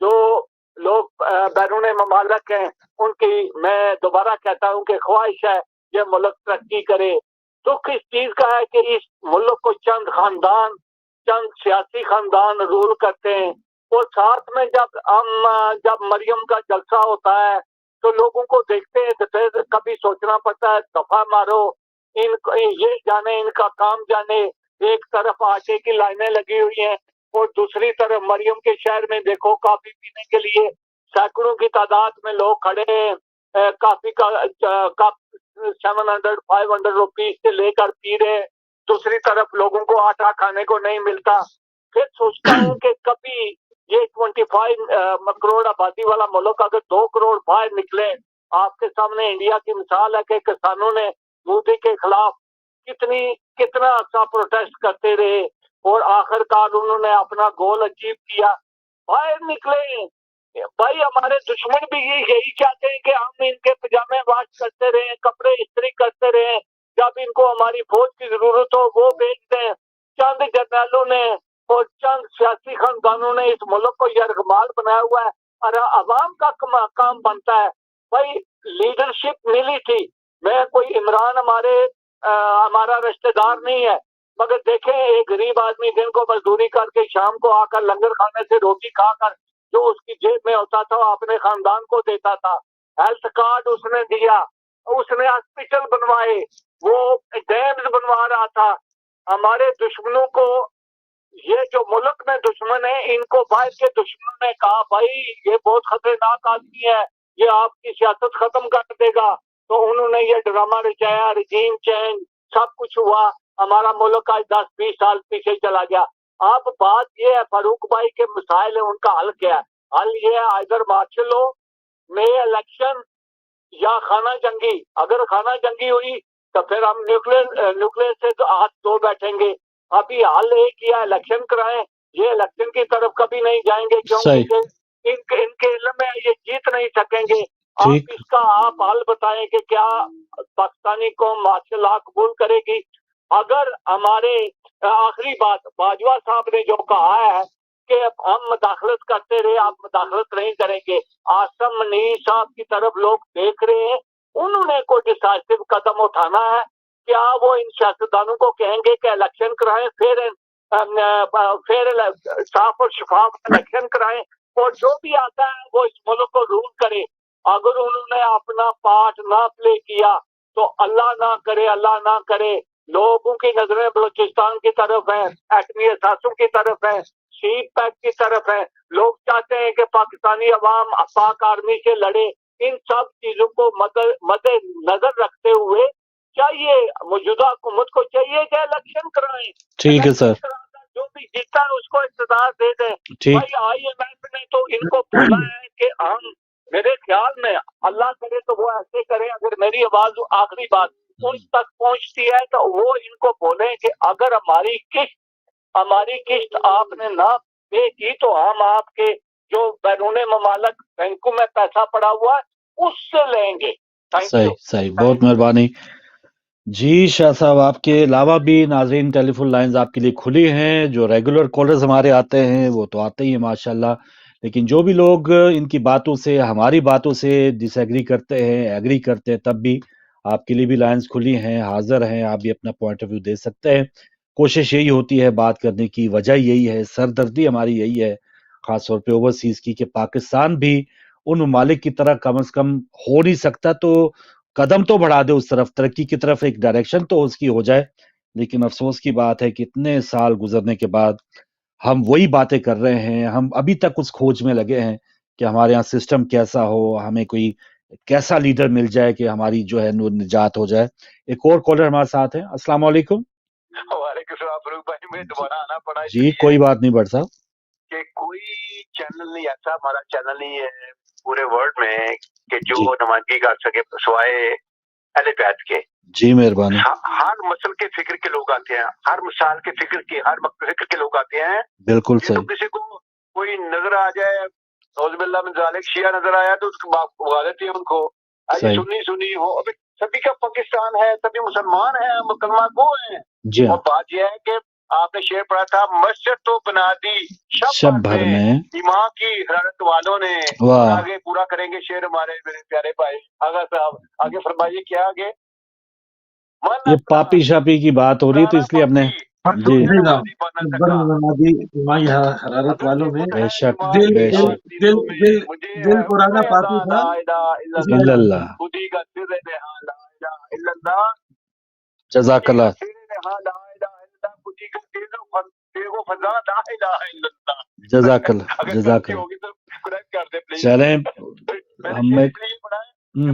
जो लोग बैरून ममालक हैं, उनकी मैं दोबारा कहता हूँ कि ख्वाहिश है ये मुल्क तरक्की करे। दुख इस चीज का है कि इस मुल्क को चंद सियासी खानदान रूल करते हैं, और साथ में जब मरियम का जलसा होता है तो लोगों को देखते हैं, तो फिर कभी सोचना पड़ता है दफा मारो, ये जाने, इनका काम जाने। एक तरफ आटे की लाइनें लगी हुई हैं और दूसरी तरफ मरियम के शहर में देखो, कॉफी पीने के लिए सैकड़ों की तादाद में लोग खड़े हैं, कॉफी का कप 700-500 रुपीज से लेकर पी रहे। दूसरी तरफ लोगों को आटा खाने को नहीं मिलता। फिर सोचता हूँ कि कभी ये 25 करोड़ आबादी वाला मुल्क अगर 2 करोड़ बाहर निकले। आपके सामने इंडिया की मिसाल है कि किसानों ने मोदी के खिलाफ कितना अच्छा प्रोटेस्ट करते रहे, और आखिरकार उन्होंने अपना गोल अचीव किया, बाहर निकले। भाई हमारे दुश्मन भी यही चाहते हैं कि हम इनके पजामे वाश करते रहे, कपड़े इस्त्री करते रहे, जब इनको हमारी फौज की जरूरत हो वो भेज दें। चंद जर्नैलों ने और चंद सियासी खानदानों ने इस मुल्क को यरगमाल बनाया हुआ है, और अवाम का काम बनता है। भाई लीडरशिप मिली थी, मैं कोई इमरान हमारा रिश्तेदार नहीं है, मगर देखें एक गरीब आदमी दिन को मजदूरी करके शाम को आकर लंगर खाने से रोटी खाकर जो उसकी जेब में होता था वो अपने खानदान को देता था। हेल्थ कार्ड उसने दिया, उसने हॉस्पिटल बनवाए, वो डैम्स बनवा रहा था। हमारे दुश्मनों को, ये जो मुल्क में दुश्मन है, इनको बाहर के दुश्मनों ने कहा भाई ये बहुत खतरनाक आदमी है, ये आपकी सियासत खत्म कर देगा, तो उन्होंने ये ड्रामा रचाया, रिजीम चेंज, सब कुछ हुआ। हमारा मुल्क आज 10-20 साल पीछे चला गया। अब बात ये है, फारूक भाई के मसाइल है, उनका हल क्या है? हल ये है, आइदर मार्शल लो, मे इलेक्शन, या खाना जंगी। अगर खाना जंगी हुई तो फिर हम न्यूक्लियर से तो हाथ धो बैठेंगे। अभी हाल एक किया, इलेक्शन कराएं। ये इलेक्शन की तरफ कभी नहीं जाएंगे, क्योंकि इनके इल्म में ये जीत नहीं सकेंगे। आप इसका हल बताएं कि क्या पाकिस्तानी कौम मार्शल लॉ कबूल करेगी? अगर हमारे आखिरी बात, बाजवा साहब ने जो कहा है कि हम मदाखलत करते रहे, आप मदाखलत नहीं करेंगे। आसम मनीष साहब की तरफ लोग देख रहे हैं, उन्होंने कोई डिसाइसिव कदम उठाना है। क्या वो इन सियासतदानों को कहेंगे कि इलेक्शन कराएं, फिर साफ और शफाफ इलेक्शन कराएं, और जो भी आता है वो इस मुल्क को रूल करे। अगर उन्होंने अपना पार्ट ना प्ले किया तो अल्लाह ना करे लोगों की नजरें बलूचिस्तान की तरफ है, एटमी असासों की तरफ है, सीट पैक की तरफ है। लोग चाहते हैं कि पाकिस्तानी अवाम पाक आर्मी से लड़े। इन सब चीजों को मद्दे नजर रखते हुए चाहिए मौजूदा हुकूमत को चाहिए कि इलेक्शन कराएं। ठीक है सर, जो भी जीता है उसको इख्तियार दे दें। ठीक। भाई IMF ने तो इनको बोला है कि हम, मेरे ख्याल में अल्लाह करे तो वो ऐसे करें, अगर मेरी आवाज आखिरी बात उन तक पहुंचती है तो वो इनको बोले कि अगर हमारी किस्त आपने ना पे की तो हम आपके जो बैरून ममालक बैंकों में पैसा पड़ा हुआ है उससे लेंगे। थैंक सही यू। सही, बहुत मेहरबानी जी शाह साहब। आपके अलावा भी नाज़रीन टेलीफोन लाइंस आपके लिए खुली हैं। जो रेगुलर कॉलर्स हमारे आते हैं वो तो आते ही हैं माशाल्लाह, लेकिन जो भी लोग इनकी बातों से, हमारी बातों से डिसएग्री करते हैं, एग्री करते हैं, तब भी आपके लिए भी लाइंस खुली हैं, हाजिर हैं, आप भी अपना पॉइंट ऑफ व्यू दे सकते हैं। कोशिश यही होती है बात करने की, वजह यही है, सरदर्दी हमारी यही है खासतौर पे ओवरसीज की, कि पाकिस्तान भी उन ममालिक की तरह कम से कम हो नहीं सकता तो कदम तो बढ़ा दे उस तरफ, तरक्की की तरफ एक डायरेक्शन तो उसकी हो जाए। लेकिन अफसोस की बात है कि इतने साल गुजरने के बाद हम वही बातें कर रहे हैं, हम अभी तक उस खोज में लगे हैं कि हमारे यहाँ सिस्टम कैसा हो, हमें कोई कैसा लीडर मिल जाए कि हमारी जो है निजात हो जाए। एक और कॉलर हमारे साथ है। अस्सलाम वालेकुम। वालेकुम सलाम फरूक भाई, मुझे दोबारा आना पड़ा जी कोई बात नहीं भट्ट साहब, कि कोई चैनल नहीं ऐसा, हमारा चैनल नहीं है पूरे वर्ल्ड में कि जो जी। नुमाइंदगी कर सके सिवाय अहले बैत के। जी मेहरबानी। हर मसल के फिक्र के लोग आते हैं, हर मिसाल के फिक्र के, हर फिक्र के लोग आते हैं। बिल्कुल ये तो सही। किसी को कोई नजर आ जाए, औज़ुबिल्लाह मिन ज़ालिक, शिया नजर आया तो उसको उगा देती है उनको। आज सही। सुन्नी हो, अभी सभी का पाकिस्तान है, सभी मुसलमान हैं, मुकलमा गो हैं। जी और हाँ, बात यह है कि आपने शेर पढ़ा था, मस्जिद तो बना दी शब भर में ईमान की हरारत वालों ने। वाह। आगे पूरा करेंगे शेर हमारे मेरे प्यारे भाई आगा साहब, आगे फरमाइए क्या आगे। ये पापी शापी की बात हो रही है तो इसलिए हमने जी हरारत वालों में बेशक दिल बेशक दिल दिल दिल पुराना पापी था। इल्लल्लाह खुदी का सिर है इल्लल्लाह, जज़ाकल्लाह। जज़ाकल्लाह जज़ाकल्लाह। चलें हमें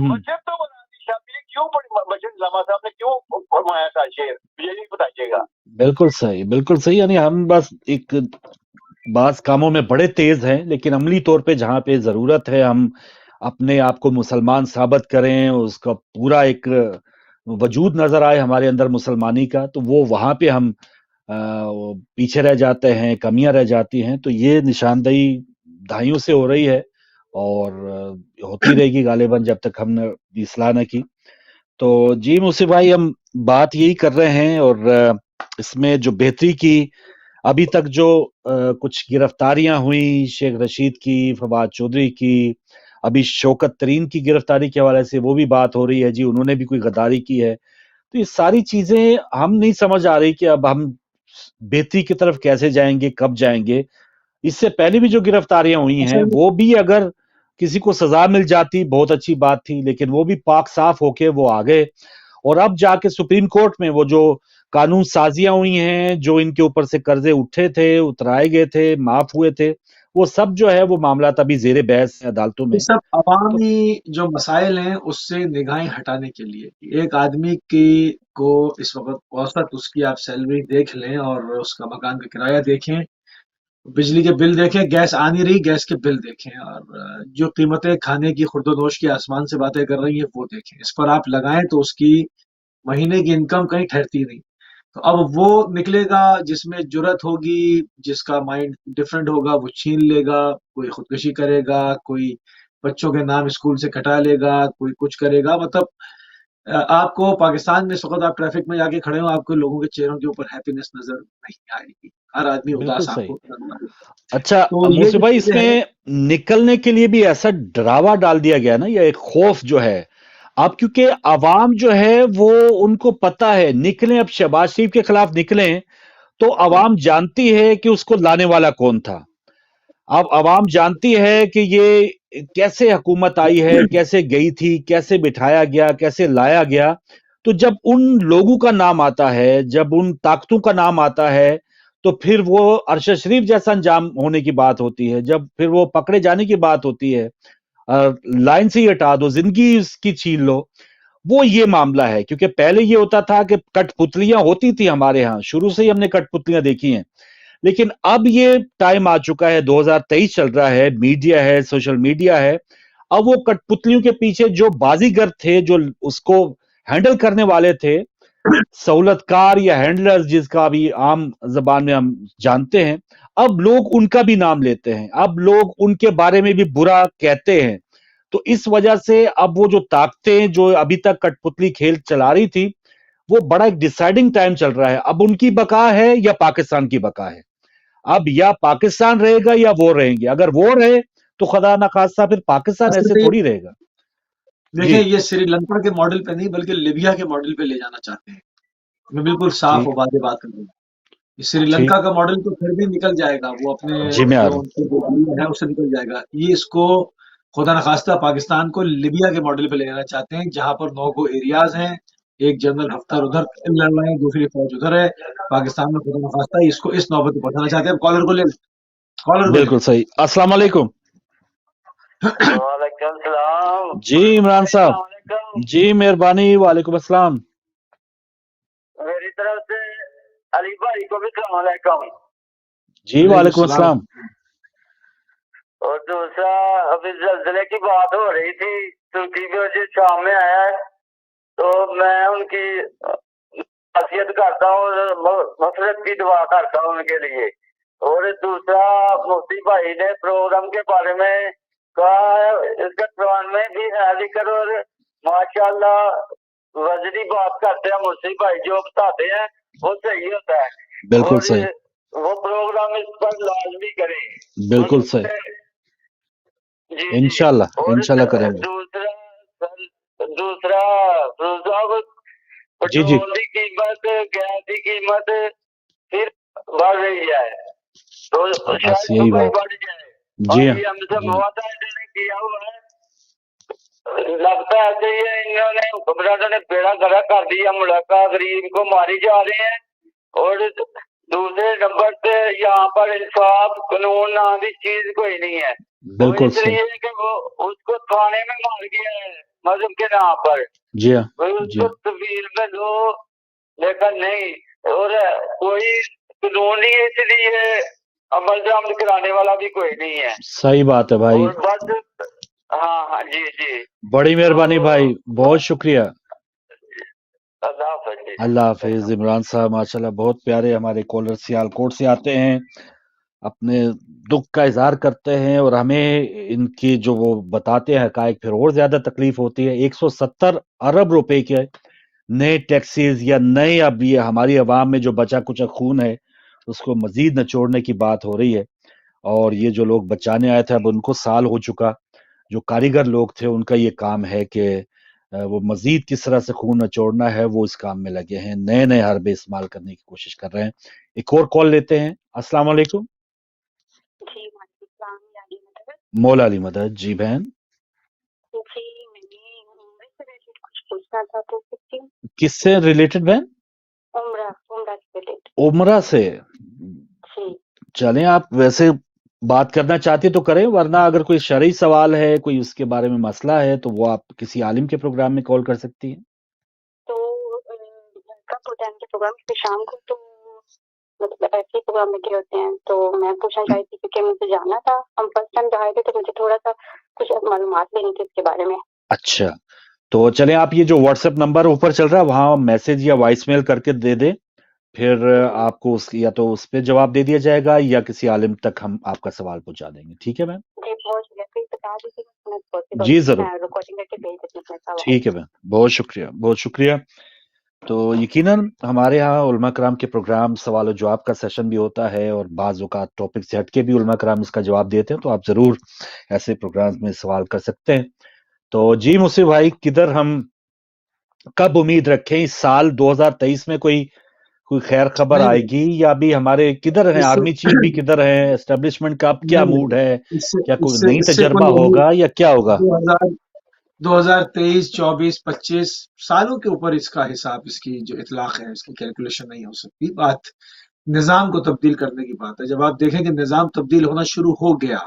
मस्जिद तो बना दी, शादी क्यों मस्जिद लामा साहब ने क्यों फरमाया था शेर, यही बताइएगा। बिल्कुल सही। यानी हम बस एक बास कामों में बड़े तेज हैं, लेकिन अमली तौर पे जहां पे जरूरत है हम अपने आप को मुसलमान साबित करें, उसका पूरा एक वजूद नजर आए हमारे अंदर मुसलमानी का, तो वो वहां पे हम पीछे रह जाते हैं, कमियां रह जाती हैं। तो ये निशानदेही दहाइयों से हो रही है और होती रहेगी गालिबन जब तक हमने इस्लाह न की। तो जी मुझसे भाई हम बात यही कर रहे हैं और इसमें जो बेहतरी की अभी तक जो कुछ गिरफ्तारियां हुई, शेख रशीद की, फवाद चौधरी की, अभी शौकत तरीन की गिरफ्तारी के हवाले से वो भी बात हो रही है जी, उन्होंने भी कोई गद्दारी की है। तो ये सारी चीजें हम नहीं समझ आ रही कि अब हम बेहतरी की तरफ कैसे जाएंगे, कब जाएंगे। इससे पहले भी जो गिरफ्तारियां हुई हैं वो भी अगर किसी को सजा मिल जाती बहुत अच्छी बात थी, लेकिन वो भी पाक साफ होके वो आ गए। और अब जाके सुप्रीम कोर्ट में वो जो कानून साजियां हुई हैं, जो इनके ऊपर से कर्जे उठे थे, उतराए गए थे, माफ हुए थे, वो सब जो है वो मामला तभी जेरे बहस है अदालतों में। सब अवामी जो मसाइल हैं उससे निगाहें हटाने के लिए एक आदमी की को इस वक्त औसत उसकी आप सैलरी देख लें और उसका मकान का किराया देखें, बिजली के बिल देखें, गैस आ नहीं रही, गैस के बिल देखें, और जो कीमतें खाने की खुर्दोनोश की आसमान से बातें कर रही हैं वो देखें। इस पर आप लगाएं तो उसकी महीने की इनकम कहीं ठहरती नहीं। तो अब वो निकलेगा जिसमें जुर्रत होगी, जिसका माइंड डिफरेंट होगा, वो छीन लेगा, कोई खुदकुशी करेगा, कोई बच्चों के नाम स्कूल से कटा लेगा, कोई कुछ करेगा। मतलब आपको पाकिस्तान में इस वक्त आप ट्रैफिक में जाके खड़े हो, आपको लोगों के चेहरों के ऊपर हैप्पीनेस नजर नहीं आएगी, हर आदमी उदास आपको नजर आएगा। अच्छा तो मुझसे भाई इसमें निकलने के लिए भी ऐसा डरावा डाल दिया गया ना, या एक खौफ जो है अब, क्योंकि आवाम जो है वो उनको पता है निकलें, अब शहबाज शरीफ के खिलाफ निकलें तो आवाम जानती है कि उसको लाने वाला कौन था। अब आवाम जानती है कि ये कैसे हुकूमत आई है, कैसे गई थी, कैसे बिठाया गया, कैसे लाया गया। तो जब उन लोगों का नाम आता है, जब उन ताकतों का नाम आता है, तो फिर वो अरशद शरीफ जैसा अंजाम होने की बात होती है, जब फिर वो पकड़े जाने की बात होती है, लाइन से ही हटा दो, जिंदगी उसकी छीन लो, वो ये मामला है। क्योंकि पहले ये होता था कि कठपुतलियां होती थी हमारे यहाँ, शुरू से ही हमने कठपुतलियां देखी हैं, लेकिन अब ये टाइम आ चुका है, 2023 चल रहा है, मीडिया है, सोशल मीडिया है, अब वो कठपुतलियों के पीछे जो बाजीगर थे, जो उसको हैंडल करने वाले थे, सहूलतकार या हैंडलर्स जिसका भी आम जबान में हम जानते हैं, अब लोग उनका भी नाम लेते हैं, अब लोग उनके बारे में भी बुरा कहते हैं। तो इस वजह से अब वो जो ताकतें जो अभी तक कठपुतली खेल चला रही थी, वो बड़ा एक डिसाइडिंग टाइम चल रहा है। अब उनकी बका है या पाकिस्तान की बका है। अब या पाकिस्तान रहेगा या वो रहेंगे। अगर वो रहे तो खुदा ना खास्ता फिर पाकिस्तान ऐसे थोड़ी रहेगा। देखिए, ये श्रीलंका के मॉडल पे नहीं बल्कि लीबिया के मॉडल पे ले जाना चाहते हैं। मैं बिल्कुल साफ और वादे बात कर रहा हूँ। श्रीलंका का मॉडल तो फिर भी निकल जाएगा, वो अपने है उससे निकल जाएगा। ये इसको खुदा न खास्ता पाकिस्तान को लीबिया के मॉडल पे ले जाना चाहते हैं, जहां पर 9 को एरियाज हैं, एक जनरल हफ्तार उधर लड़ रहे हैं, दूसरी फौज उधर है। पाकिस्तान में खुदा न खास्ता इसको इस नौबत पर पहुंचाना चाहते हैं। कॉलर को ले, कॉलर बिल्कुल सही। अस्सलाम वालेकुम। वालेकुम सलाम जी इमरान साहब, जी मेहरबानी। वालेकुम अस्सलाम। मेरी तरफ से अली भाई को भी सलाम अलैकुम। जी वालेकुम अस्सलाम। और दूसरा, अभी ज़लज़ले की बात हो रही थी, तुर्की में जो शाम में आया है, तो मैं उनकी नसीहत करता हूँ, मफरत की दुआ करता हूँ उनके लिए। और दूसरा, मुफ्ती भाई ने प्रोग्राम के बारे में कहा, इसका कुरान में भी है जिक्र, और माशाल्लाह वजनी बात करते हैं मुफ्ती भाई, जो बताते हैं वो सही होता है। बिल्कुल सही। वो प्रोग्राम इस पर लाजमी करें। बिल्कुल सही, इंशाल्लाह करेंगे। दूसरा पेट्रोल की कीमत, गैस की कीमत फिर बढ़ रही है, तो शायद यही बात बढ़ जाए। जी हमसे मुआवजा इन्होंने किया हुआ है, लगता है ये इन्होंने हुक्मरानों ने बेड़ा गर्क कर दिया, मुलाका गरीब को मारी जा रहे हैं। और दूसरे नंबर पे यहाँ पर इंसाफ कानून नाम की चीज कोई नहीं है। बिल्कुल इसलिए कि वो उसको थाने में मार गया है मजहब के नाम पर। जी हाँ, उसको तवील में लो, लेकिन नहीं, और कोई कानून नहीं है, इसलिए अमल दरामद कराने वाला भी कोई नहीं है। सही बात है भाई। और बस हाँ जी जी, बड़ी मेहरबानी भाई, बहुत शुक्रिया। अल्लाह हाफिज। इमरान साहब माशाल्लाह बहुत प्यारे हमारे कॉलर सियालकोट से आते हैं, अपने दुख का इजहार करते हैं, और हमें इनकी जो वो बताते हैं हकायक फिर और ज्यादा तकलीफ होती है। 170 अरब रुपए के नए टैक्सीज या नए, अब ये हमारी आवाम में जो बचा कुचा खून है उसको मजीद नचोड़ने की बात हो रही है। और ये जो लोग बचाने आए थे, अब उनको साल हो चुका, जो कारीगर लोग थे उनका ये काम है कि वो मजीद किस तरह से खून नचोड़ना है, वो इस काम में लगे हैं, नए नए हरबे इस्तेमाल करने की कोशिश कर रहे हैं। एक और कॉल लेते हैं। अस्सलाम वालेकुम। मौला अली मदद। जी बहन। जी, मैंने उम्र से रिलेटेड कुछ पूछना था, तो किससे रिलेटेड बहन? उम्रा से। चलें, आप वैसे बात करना चाहती तो करें, वरना अगर कोई शरई सवाल है, कोई उसके बारे में मसला है, तो वो आप किसी आलिम के प्रोग्राम में कॉल कर सकती हैं। तो कब टाइम के प्रोग्राम पे शाम को, तो मतलब ऐसे प्रोग्राम लगे होते हैं, तो मैं पूछना चाहती थी क्योंकि मुझे जाना था, हम फर्स्ट टाइम जा रहे थे, तो मुझे थोड़ा सा कुछ मालूमात लेनी थी इसके बारे में। अच्छा, तो चलें, आप ये जो व्हाट्सएप नंबर ऊपर चल रहा है वहां मैसेज या वॉइस मेल करके दे दें, फिर आपको या तो उस पर जवाब दे दिया जाएगा या किसी आलिम तक हम आपका सवाल पहुंचा देंगे। ठीक है मैम? जी जरूर, ठीक है मैम, बहुत शुक्रिया, बहुत शुक्रिया। तो यकीनन हमारे यहाँ उलमा कराम के प्रोग्राम सवाल जवाब का सेशन भी होता है, और बाज़ औक़ात टॉपिक से हटके भी उलमा कराम इसका जवाब देते हैं, तो आप जरूर ऐसे प्रोग्राम में सवाल कर सकते हैं। तो जी मुझसे भाई, किधर हम कब उम्मीद रखें इस साल 2023 में कोई खैर खबर आएगी, या भी हमारे किधर है आर्मी चीफ भी किधर है, एस्टेब्लिशमेंट का अब क्या मूड है, क्या कोई नई तजर्बा होगा या क्या होगा? 2023, 24, 25 सालों के ऊपर इसका हिसाब, इसकी जो इतलाक है, इसकी कैलकुलेशन नहीं हो सकती। बात निज़ाम को तब्दील करने की बात है। जब आप देखें कि निज़ाम तब्दील होना शुरू हो गया,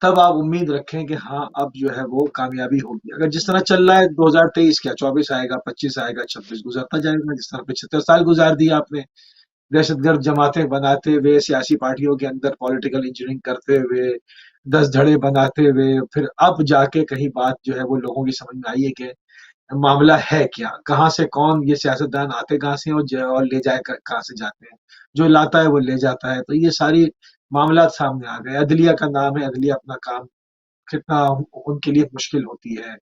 तब आप उम्मीद रखें कि हाँ, अब जो है वो कामयाबी होगी। अगर जिस तरह चल रहा है 2023 क्या 24 आएगा, 25 आएगा, 26 गुजरता जाएगा। जिस तरह 75 साल गुजार दिए आपने दहशतगर्द जमातें बनाते हुए, सियासी पार्टियों के अंदर पॉलिटिकल इंजीनियरिंग करते हुए, 10 धड़े बनाते हुए, फिर अब जाके कहीं बात जो है वो लोगों की समझ में आई है कि मामला है क्या, कहाँ से कौन ये सियासतदान आते कहाँ से और ले जाए कहाँ से जाते हैं, जो लाता है वो ले जाता है। तो ये सारी मामला सामने आ गए। अदलिया का नाम है, अदलिया अपना काम कितना उनके लिए मुश्किल होती है।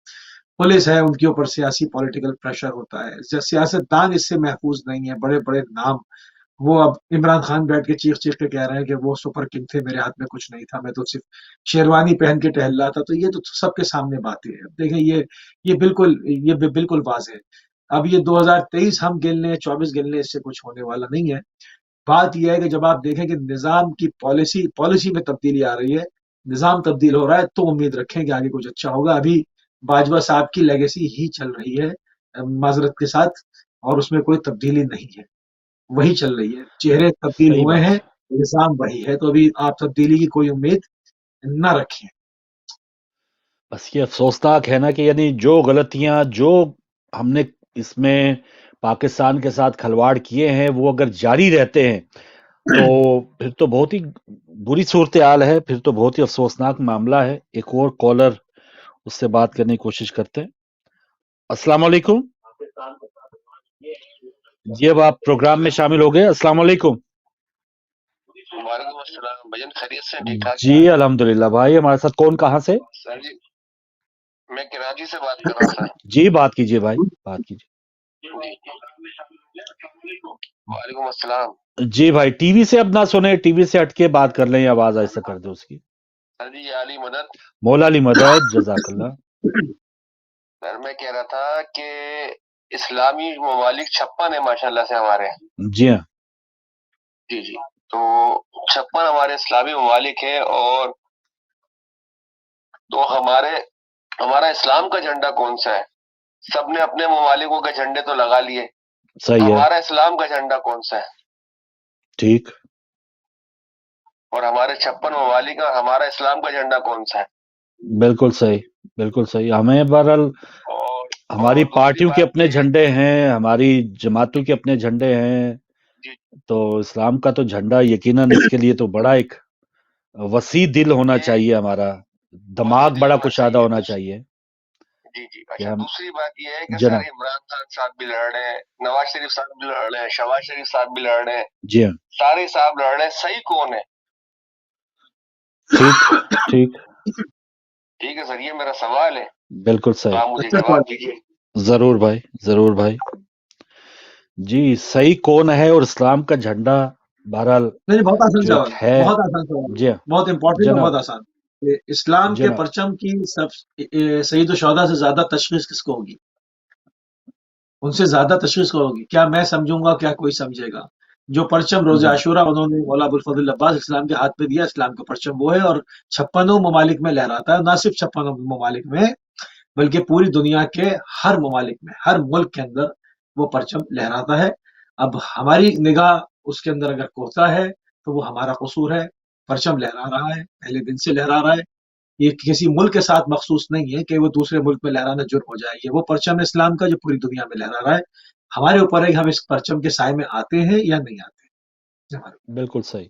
पुलिस है, उनके ऊपर सियासी पॉलिटिकल प्रेशर होता है। सियासतदान इससे महफूज नहीं है। बड़े बड़े नाम, वो अब इमरान खान बैठ के चीख चीख के कह रहे हैं कि वो सुपर किंग थे, मेरे हाथ में कुछ नहीं था, मैं तो सिर्फ शेरवानी पहन के टहल रहा था। तो ये तो सबके सामने बातें हैं। देखें ये बिल्कुल वाज़ेह है। अब ये 2023 हम गिन लें, 24 गिन लें, इससे कुछ होने वाला नहीं है। बात यह है कि जब आप देखें कि निज़ाम की पॉलिसी में तब्दीली आ रही है, निज़ाम तब्दील हो रहा है, तो उम्मीद रखें कि आगे कुछ अच्छा होगा। अभी बाजवा साहब की लेगेसी ही चल रही है माजरत के साथ, और उसमें कोई तब्दीली नहीं है, वही चल रही है। चेहरे तब्दील सही हुए बात हैं, है। निज़ाम वही है। तो अभी आप तब्दीली की कोई उम्मीद ना रखें। बस ये अफसोसनाक है ना कि यानी जो गलतियां जो हमने इसमें पाकिस्तान के साथ खिलवाड़ किए हैं वो अगर जारी रहते हैं तो फिर तो बहुत ही बुरी सूरत हाल है, फिर तो बहुत ही अफसोसनाक मामला है। एक और कॉलर, उससे बात करने की कोशिश करते हैं। अस्सलाम वालेकुम जी, अब आप प्रोग्राम में शामिल हो गए। अस्सलाम वालेकुम। वालेकुम अस्सलाम भजन, खैरियत से ठीक ठाक? जी अल्हम्दुलिल्लाह। भाई हमारे साथ कौन, कहाँ से? सर जी, मैं कराची से बात कर रहा हूँ सर। जी बात कीजिए भाई, बात कीजिए। वालेकुम अस्सलाम। जी भाई, टीवी से अब ना सुने, टीवी से हटके बात कर लें, आवाज ऐसा कर दो उसकी। सर जी, या अली मदद। मौला अली मदद, जज़ाकल्लाह। सर मैं कह रहा था कि इस्लामी ममालिक 56 है माशाल्लाह से हमारे। जी हाँ। जी जी, तो 56 हमारे इस्लामी ममालिक है, और तो हमारा इस्लाम का झंडा कौन सा है? सबने अपने ममालिकों के झंडे तो लगा लिए, सही है, हमारा इस्लाम का झंडा कौन सा है? ठीक। और हमारे 56 ममालिक और हमारा इस्लाम का झंडा कौन सा है? बिल्कुल सही, बिल्कुल सही। हमें बहरहाल और हमारी दूसरी पार्टियों के बात अपने ये है, झंडे हैं, हमारी जमातों के अपने झंडे हैं, जी तो इस्लाम का तो झंडा यकीनन इसके लिए तो बड़ा एक वसी दिल होना ये चाहिए, हमारा वसी दिमाग दिल बड़ा होना कुशादा होना चाहिए। चाहिए जी जी, कि अच्छा हम। दूसरी बात ये है कि सर जनाब। इमरान खान साहब भी लड़ रहे हैं, नवाज शरीफ साहब भी लड़ रहे हैं, शहबाज शरीफ साहब भी लड़ रहे हैं, जी हाँ, सारे साहब लड़ रहे हैं, सही कौन है? ठीक ठीक, ठीक है सर, ये मेरा सवाल है, बिल्कुल तो सही। आप मुझे अच्छा जवाब सवाल। दीजिए। जरूर भाई, जरूर भाई। जी, सही कौन है और इस्लाम का झंडा, बहरहाल नहीं, बहुत आसान जो एक सवाल, है। बहुत आसान सवाल, जी हाँ, बहुत इंपॉर्टेंट और बहुत जनाब, आसान। इस्लाम के जनाब। परचम की सईद शुहदा से ज्यादा तशखीस किसको होगी? उनसे ज्यादा तशखीस को होगी। क्या मैं समझूंगा, क्या कोई समझेगा? जो परचम रोज़ आशूरा उन्होंने मौला अबुल फजल अब्बास इस्लाम के हाथ में दिया, इस्लाम का परचम वो है, और 56 ममालिक में लहराता है। ना सिर्फ 56 ममालिक में, बल्कि पूरी दुनिया के हर ममालिक में, हर मुल्क के अंदर वो परचम लहराता है। अब हमारी निगाह उसके अंदर अगर कोता है तो वो हमारा कसूर है। परचम लहरा रहा है, पहले दिन से लहरा रहा है। ये किसी मुल्क के साथ मखसूस नहीं है कि वो दूसरे मुल्क में लहराना जुर्म हो जाए। ये वो परचम इस्लाम का जो पूरी दुनिया में लहरा रहा है। हमारे ऊपर है कि हम इस परचम के साए में आते हैं या नहीं आते। बिल्कुल सही।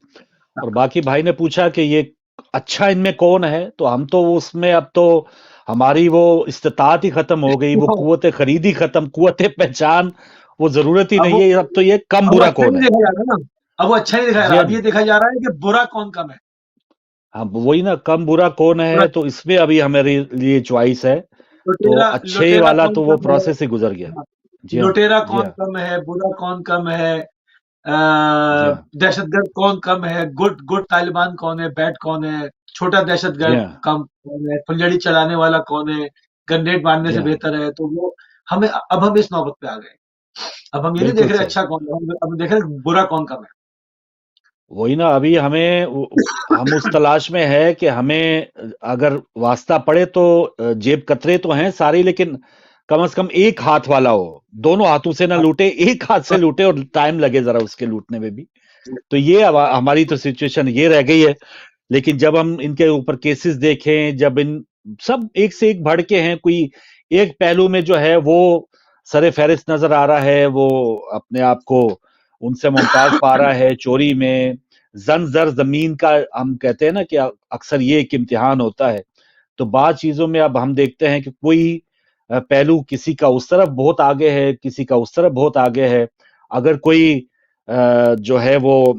और बाकी भाई ने पूछा कि ये अच्छा इनमें कौन है, तो हम तो उसमें अब तो हमारी वो इस्तिताअत ही खत्म हो गई, वो कुव्वत खरीदी खत्म, कुव्वत पहचान वो जरूरत ही नहीं है। अब तो ये कम अब बुरा अच्छा कौन नहीं है। देखा जा रहा ना, अब वो अच्छा नहीं दिखाया जी रहा। हाँ अब ये जी, देखा जा रहा है कि बुरा कौन कम है। हाँ वही ना, कम बुरा कौन बुरा, है, तो इसमें अभी हमारे लिए चॉइस है। तो लुटेरा अच्छे लुटेरा वाला कौन तो वो कम है। प्रोसेस ही गुजर गया। जी हाँ, लुटेरा जी कौन हाँ, कम है, बुरा कौन कम है, जी हाँ, दहशतगर्द कौन कम है, गुड तालिबान कौन है, बैड कौन है, छोटा जी दहशतगर्द हाँ, कम कौन है, फुलझड़ी चलाने वाला कौन है, ग्रेनेड मारने जी से हाँ, बेहतर है। तो वो हमें, अब हम इस नौबत पे आ गए। अब हम ये नहीं बिल्कुल देख रहे सही। अच्छा कौन है, हम देख रहे हैं बुरा कौन कम है। वही ना, अभी हम उस तलाश में है कि हमें अगर वास्ता पड़े तो जेब कतरे तो हैं सारी, लेकिन कम से कम एक हाथ वाला हो, दोनों हाथों से ना लूटे, एक हाथ से लूटे और टाइम लगे जरा उसके लूटने में भी। تو یہ ہماری تو سچویشن یہ رہ گئی ہے. لیکن جب ہم ان کے اوپر کیسز دیکھیں, جب ان سب ایک سے ایک بڑھ کے ہیں, کوئی ایک پہلو میں جو ہے وہ سر فہرست نظر آ رہا ہے, وہ اپنے آپ کو ان سے ممتاز پا رہا ہے چوری میں, زر زمین کا ہم کہتے ہیں نا کہ اکثر یہ ایک امتحان ہوتا ہے. تو بعض چیزوں میں اب ہم دیکھتے ہیں کہ کوئی پہلو کسی کا اس طرف بہت آگے ہے, کسی کا اس طرف بہت آگے ہے. اگر کوئی جو ہے وہ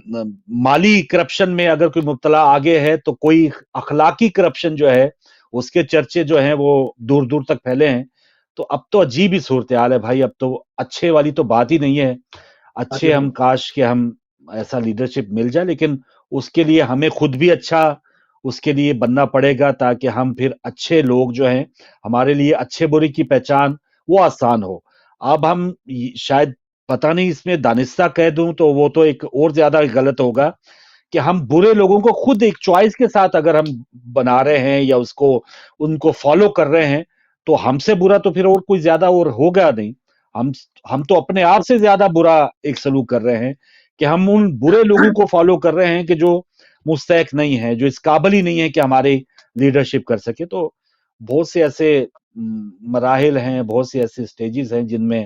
مالی کرپشن میں اگر کوئی مبتلا آگے ہے, تو کوئی اخلاقی کرپشن جو ہے اس کے چرچے جو ہیں وہ دور دور تک پھیلے ہیں. تو اب تو عجیب ہی صورتحال ہے بھائی, اب تو اچھے والی تو بات ہی نہیں ہے. اچھے ہم کاش کہ ہم ایسا لیڈرشپ مل جائے, لیکن اس کے لیے ہمیں خود بھی اچھا اس کے لیے بننا پڑے گا, تاکہ ہم پھر اچھے لوگ جو ہیں ہمارے لیے اچھے برے کی پہچان وہ آسان ہو. اب ہم شاید پتہ نہیں اس میں دانستہ کہہ دوں تو وہ تو ایک اور زیادہ غلط ہوگا, کہ ہم برے لوگوں کو خود ایک چوائس کے ساتھ اگر ہم بنا رہے ہیں یا اس کو ان کو فالو کر رہے ہیں, تو ہم سے برا تو پھر اور کوئی زیادہ اور ہوگا نہیں. ہم تو اپنے آپ سے زیادہ برا ایک سلوک کر رہے ہیں کہ ہم ان برے لوگوں کو فالو کر رہے ہیں کہ جو مستحق نہیں ہے, جو اس قابل ہی نہیں ہے کہ ہماری لیڈرشپ کر سکے. تو بہت سے ایسے مراحل ہیں, بہت سے ایسے سٹیجز ہیں جن میں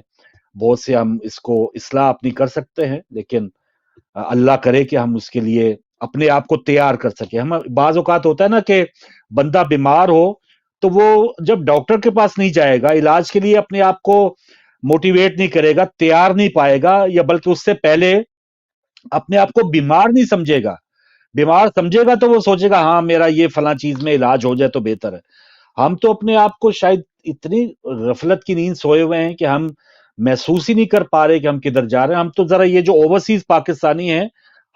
بہت سے ہم اس کو اصلاح اپنی کر سکتے ہیں, لیکن اللہ کرے کہ ہم اس کے لیے اپنے آپ کو تیار کر سکیں. ہم بعض اوقات ہوتا ہے نا کہ بندہ بیمار ہو تو وہ جب ڈاکٹر کے پاس نہیں جائے گا, علاج کے لیے اپنے آپ کو موٹیویٹ نہیں کرے گا, تیار نہیں پائے گا, یا بلکہ اس سے پہلے اپنے آپ کو بیمار نہیں سمجھے گا. بیمار سمجھے گا تو وہ سوچے گا ہاں میرا یہ فلاں چیز میں علاج ہو جائے تو بہتر ہے. ہم تو اپنے آپ کو شاید اتنی غفلت کی نیند سوئے ہوئے ہیں کہ ہم محسوس ہی نہیں کر پا رہے کہ ہم کدھر جا رہے ہیں. ہم تو ذرا یہ جو اوورسیز پاکستانی ہیں,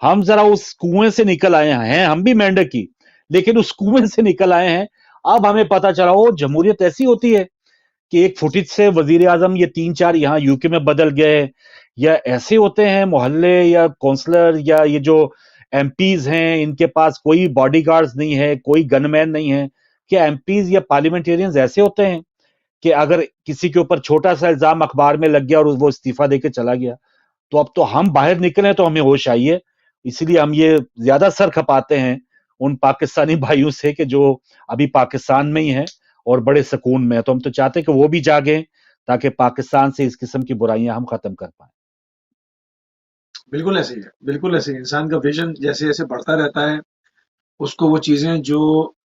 ہم ذرا اس کنویں سے نکل آئے ہیں, ہم بھی مینڈک کی, لیکن اس کنویں سے نکل آئے ہیں. اب ہمیں پتا چلا وہ جمہوریت ایسی ہوتی ہے کہ ایک فٹج سے وزیر اعظم یہ 3-4 یہاں یو کے میں بدل گئے, یا ایسے ہوتے ہیں محلے یا کونسلر یا یہ جو ایم پیز ہیں, ان کے پاس کوئی باڈی گارڈز نہیں ہے, کوئی گن مین نہیں ہے. کہ ایم پیز یا پارلیمنٹیرینز ایسے ہوتے ہیں کہ اگر کسی کے اوپر چھوٹا سا الزام اخبار میں لگ گیا اور وہ استعفیٰ دے کے چلا گیا, تو اب تو ہم باہر نکلیں تو ہمیں ہوش آئیے. اسی لیے ہم یہ زیادہ سر کھپاتے ہیں ان پاکستانی بھائیوں سے کہ جو ابھی پاکستان میں ہی ہیں اور بڑے سکون میں. تو ہم تو چاہتے ہیں کہ وہ بھی جاگیں تاکہ پاکستان سے اس قسم کی برائیاں ہم ختم کر پائیں. بالکل ایسے ہی ہے, بالکل ایسے ہی. انسان کا ویژن جیسے جیسے بڑھتا رہتا ہے, اس کو وہ چیزیں جو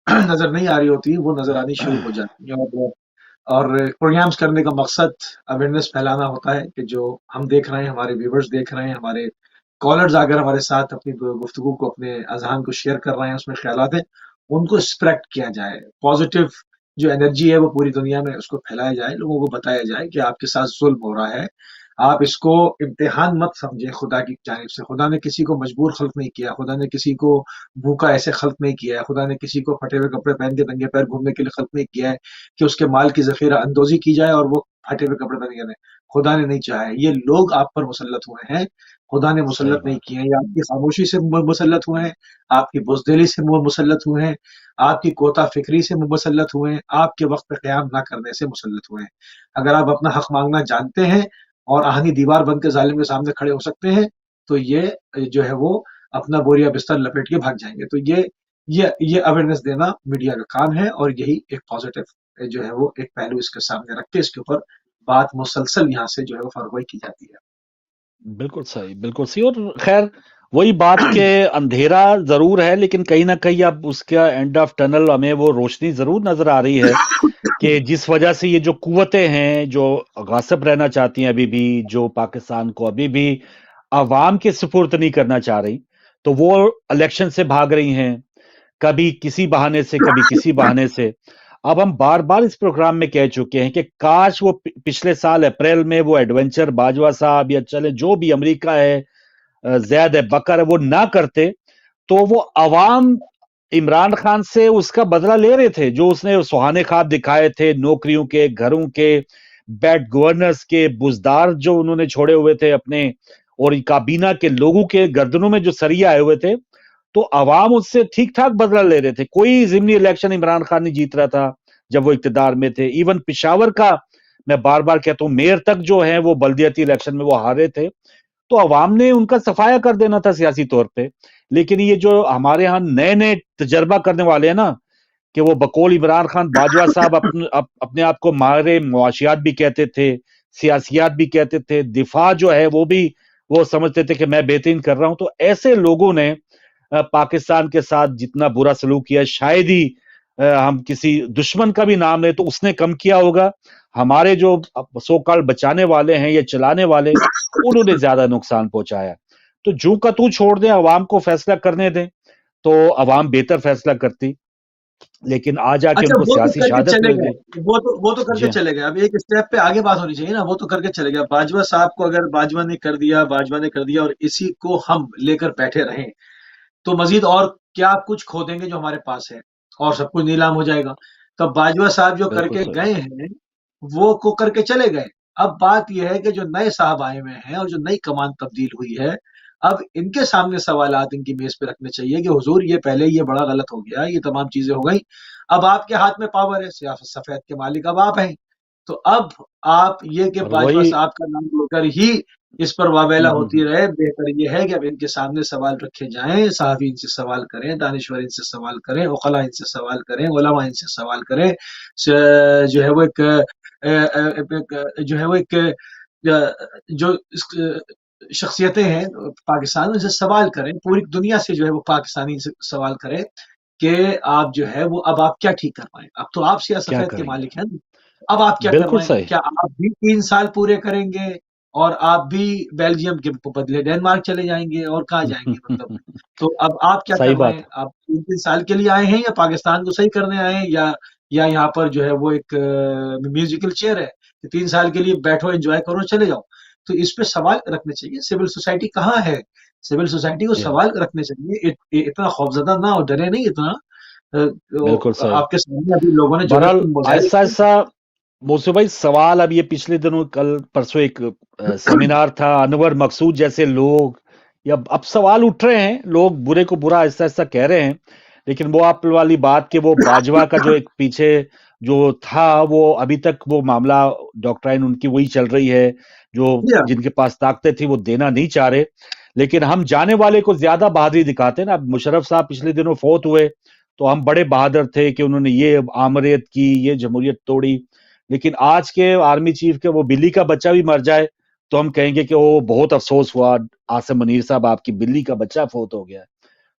نظر نہیں آ رہی ہوتی وہ نظر آنی شروع ہو جاتی ہیں. اور پروگرامز کرنے کا مقصد اویئرنیس پھیلانا ہوتا ہے کہ جو ہم دیکھ رہے ہیں, ہمارے ویورز دیکھ رہے ہیں, ہمارے کالرز اگر ہمارے ساتھ اپنی گفتگو کو, اپنے اذہان کو شیئر کر رہے ہیں, اس میں خیالات ہیں, ان کو اسپریڈ کیا جائے. پازیٹیو جو انرجی ہے وہ پوری دنیا میں اس کو پھیلایا جائے, لوگوں کو بتایا جائے کہ آپ کے ساتھ ظلم ہو رہا ہے. آپ اس کو امتحان مت سمجھیں خدا کی جانب سے. خدا نے کسی کو مجبور خلق نہیں کیا, خدا نے کسی کو بھوکا ایسے خلق نہیں کیا ہے, خدا نے کسی کو پھٹے ہوئے کپڑے پہن کے ننگے پیر گھومنے کے لیے خلق نہیں کیا ہے کہ اس کے مال کی ذخیرہ اندوزی کی جائے اور وہ پھٹے ہوئے کپڑے پہن کے. خدا نے نہیں چاہا ہے. یہ لوگ آپ پر مسلط ہوئے ہیں, خدا نے مسلط نہیں کیے ہیں. یہ آپ کی خاموشی سے مسلط ہوئے ہیں, آپ کی بزدلی سے مسلط ہوئے ہیں, آپ کی کوتا فکری سے مسلط ہوئے ہیں, آپ کے وقت پہ قیام نہ کرنے سے مسلط ہوئے ہیں. اگر آپ اپنا حق مانگنا جانتے ہیں اور آہنی دیوار بن کے ظالم کے سامنے کھڑے ہو سکتے ہیں, تو یہ جو ہے وہ اپنا بوریا بستر لپیٹ کے بھاگ جائیں گے. تو یہ اویئرنیس دینا میڈیا کا کام ہے, اور یہی ایک پازیٹیو جو ہے وہ ایک پہلو اس کے سامنے رکھ کے اس کے اوپر بات مسلسل یہاں سے جو ہے وہ فرغوئی کی جاتی ہے. بالکل صحیح, بالکل صحیح. اور خیر وہی بات کہ اندھیرا ضرور ہے, لیکن کہیں نہ کہیں اب اس کا اینڈ آف ٹنل ہمیں وہ روشنی ضرور نظر آ رہی ہے کہ جس وجہ سے یہ جو قوتیں ہیں جو غاصب رہنا چاہتی ہیں ابھی بھی, جو پاکستان کو ابھی بھی عوام کے سپرد نہیں کرنا چاہ رہی, تو وہ الیکشن سے بھاگ رہی ہیں, کبھی کسی بہانے سے کبھی کسی بہانے سے. اب ہم بار بار اس پروگرام میں کہہ چکے ہیں کہ کاش وہ پچھلے سال اپریل میں وہ ایڈونچر باجوہ صاحب یا چلے جو بھی امریکہ ہے, زید ہے, بکر ہے, وہ نہ کرتے, تو وہ عوام عمران خان سے اس کا بدلہ لے رہے تھے جو اس نے سہانے خواب دکھائے تھے, نوکریوں کے, گھروں کے, بیڈ گورنرز کے, بزدار جو انہوں نے چھوڑے ہوئے تھے اپنے, اور کابینہ کے لوگوں کے گردنوں میں جو سریے آئے ہوئے تھے. تو عوام اس سے ٹھیک ٹھاک بدلہ لے رہے تھے. کوئی ضمنی الیکشن عمران خان نہیں جیت رہا تھا جب وہ اقتدار میں تھے. ایون پشاور کا میں بار بار کہتا ہوں میئر تک جو ہے وہ بلدیاتی الیکشن میں وہ ہارے تھے. تو عوام نے ان کا صفایا کر دینا تھا سیاسی طور پہ. لیکن یہ جو ہمارے ہاں نئے نئے تجربہ کرنے والے ہیں نا کہ وہ بقول عمران خان باجوہ صاحب اپنے آپ کو ماہر معاشیات بھی کہتے تھے, سیاسیات بھی کہتے تھے, دفاع جو ہے وہ بھی وہ سمجھتے تھے کہ میں بہترین کر رہا ہوں. تو ایسے لوگوں نے پاکستان کے ساتھ جتنا برا سلوک کیا, شاید ہی ہم کسی دشمن کا بھی نام لیں تو اس نے کم کیا ہوگا. ہمارے جو سو کال بچانے والے ہیں یا چلانے والے, انہوں نے زیادہ نقصان پہنچایا. تو جو کا تو چھوڑ دیں, عوام کو فیصلہ کرنے دیں, تو عوام بہتر فیصلہ کرتی. لیکن آ جا کے ان کو سیاسی شہادت مل گئی. وہ تو کر کے چلے گئے. اب ایک اسٹیپ پہ آگے بات ہونی چاہیے نا, وہ تو کر کے چلے گیا. باجوہ صاحب کو اگر باجوہ نے کر دیا اور اسی کو ہم لے کر بیٹھے رہیں تو مزید اور کیا کچھ کھو دیں گے جو ہمارے پاس ہے, اور سب کچھ نیلام ہو جائے گا. تو باجوہ صاحب جو کر کے گئے ہیں وہ کو کر کے چلے گئے. اب بات یہ ہے کہ جو نئے صاحب آئے ہوئے ہیں اور جو نئی کمان تبدیل ہوئی ہے, اب ان کے سامنے سوالات ان کی میز پہ رکھنے چاہیے کہ حضور یہ پہلے یہ بڑا غلط ہو گیا, یہ تمام چیزیں ہو گئیں, اب آپ کے ہاتھ میں پاور ہے, سفید کے مالک اب آپ ہیں. تو اب آپ یہ کہ باجوہ صاحب کا نام لے کر ہی اس پر واویلا ہوتی رہے, بہتر یہ ہے کہ اب ان کے سامنے سوال رکھے جائیں, صحافی ان سے سوال کریں, دانشور ان سے سوال کریں, عقلاء ان سے سوال کریں, علماء ان سے سوال کریں, جو ہے وہ ایک جو شخصیتیں ہیں پاکستان ان سے سوال کریں, پوری دنیا سے جو ہے وہ پاکستانی سے سوال کریں کہ آپ جو ہے وہ اب آپ کیا ٹھیک کر پائیں. اب تو آپ سیاہ سفید کے مالک ہیں, اب آپ کیا کر رہے ہیں؟ کیا آپ بھی 3 سال پورے کریں گے اور آپ بھی بیلجیم کے بدلے ڈینمارک چلے جائیں گے, اور کہاں جائیں گے مطلب؟ تو اب آپ کیا کر رہے ہیں؟ آپ 3 سال کے لیے آئے ہیں یا پاکستان کو صحیح کرنے آئے ہیں, یا یہاں پر جو ہے وہ ایک میوزیکل چیئر ہے کہ 3 سال کے لیے بیٹھو, انجوائے کرو, چلے جاؤ؟ تو اس پہ سوال رکھنے چاہیے. سول سوسائٹی کہاں ہے؟ سول سوسائٹی کو سوال رکھنے چاہیے, اتنا خوفزدہ نہ ہو, ڈرے نہیں اتنا. آپ کے سامنے ابھی لوگوں نے ایسا ایسا موسیٰ بھائی سوال. اب یہ پچھلے دنوں کل پرسوں ایک سیمینار تھا, انور مقصود جیسے لوگ, یا اب سوال اٹھ رہے ہیں, لوگ برے کو برا ایسا ایسا کہہ رہے ہیں. لیکن وہ آپ والی بات کہ وہ باجوہ کا جو ایک پیچھے جو تھا وہ ابھی تک وہ معاملہ ڈاکٹرائن ان کی وہی چل رہی ہے, جو جن کے پاس طاقتیں تھی وہ دینا نہیں چاہ رہے. لیکن ہم جانے والے کو زیادہ بہادری دکھاتے ہیں نا. اب مشرف صاحب پچھلے دنوں فوت ہوئے تو ہم بڑے بہادر تھے کہ انہوں نے یہ آمریت کی, یہ جمہوریت توڑی. لیکن آج کے آرمی چیف کے وہ بلی کا بچہ بھی مر جائے تو ہم کہیں گے کہ وہ بہت افسوس ہوا, عاصم منیر صاحب آپ کی بلی کا بچہ فوت ہو گیا.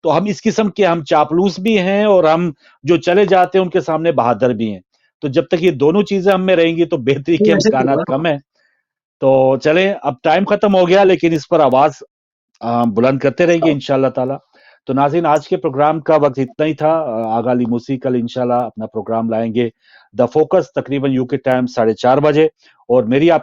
تو ہم اس قسم کے ہم چاپلوس بھی ہیں, اور ہم جو چلے جاتے ہیں ان کے سامنے بہادر بھی ہیں. تو جب تک یہ دونوں چیزیں ہم میں رہیں گی تو بہتری کے امکانات کم ہیں. تو چلیں, اب ٹائم ختم ہو گیا, لیکن اس پر آواز بلند کرتے رہیں گے انشاءاللہ تعالی. تو ناظرین, آج کے پروگرام کا وقت اتنا ہی تھا. آغا علی موسی کل انشاءاللہ اپنا پروگرام لائیں گے, دا فوکس, تقریباً UK ٹائم 4:30 بجے. اور میری آپ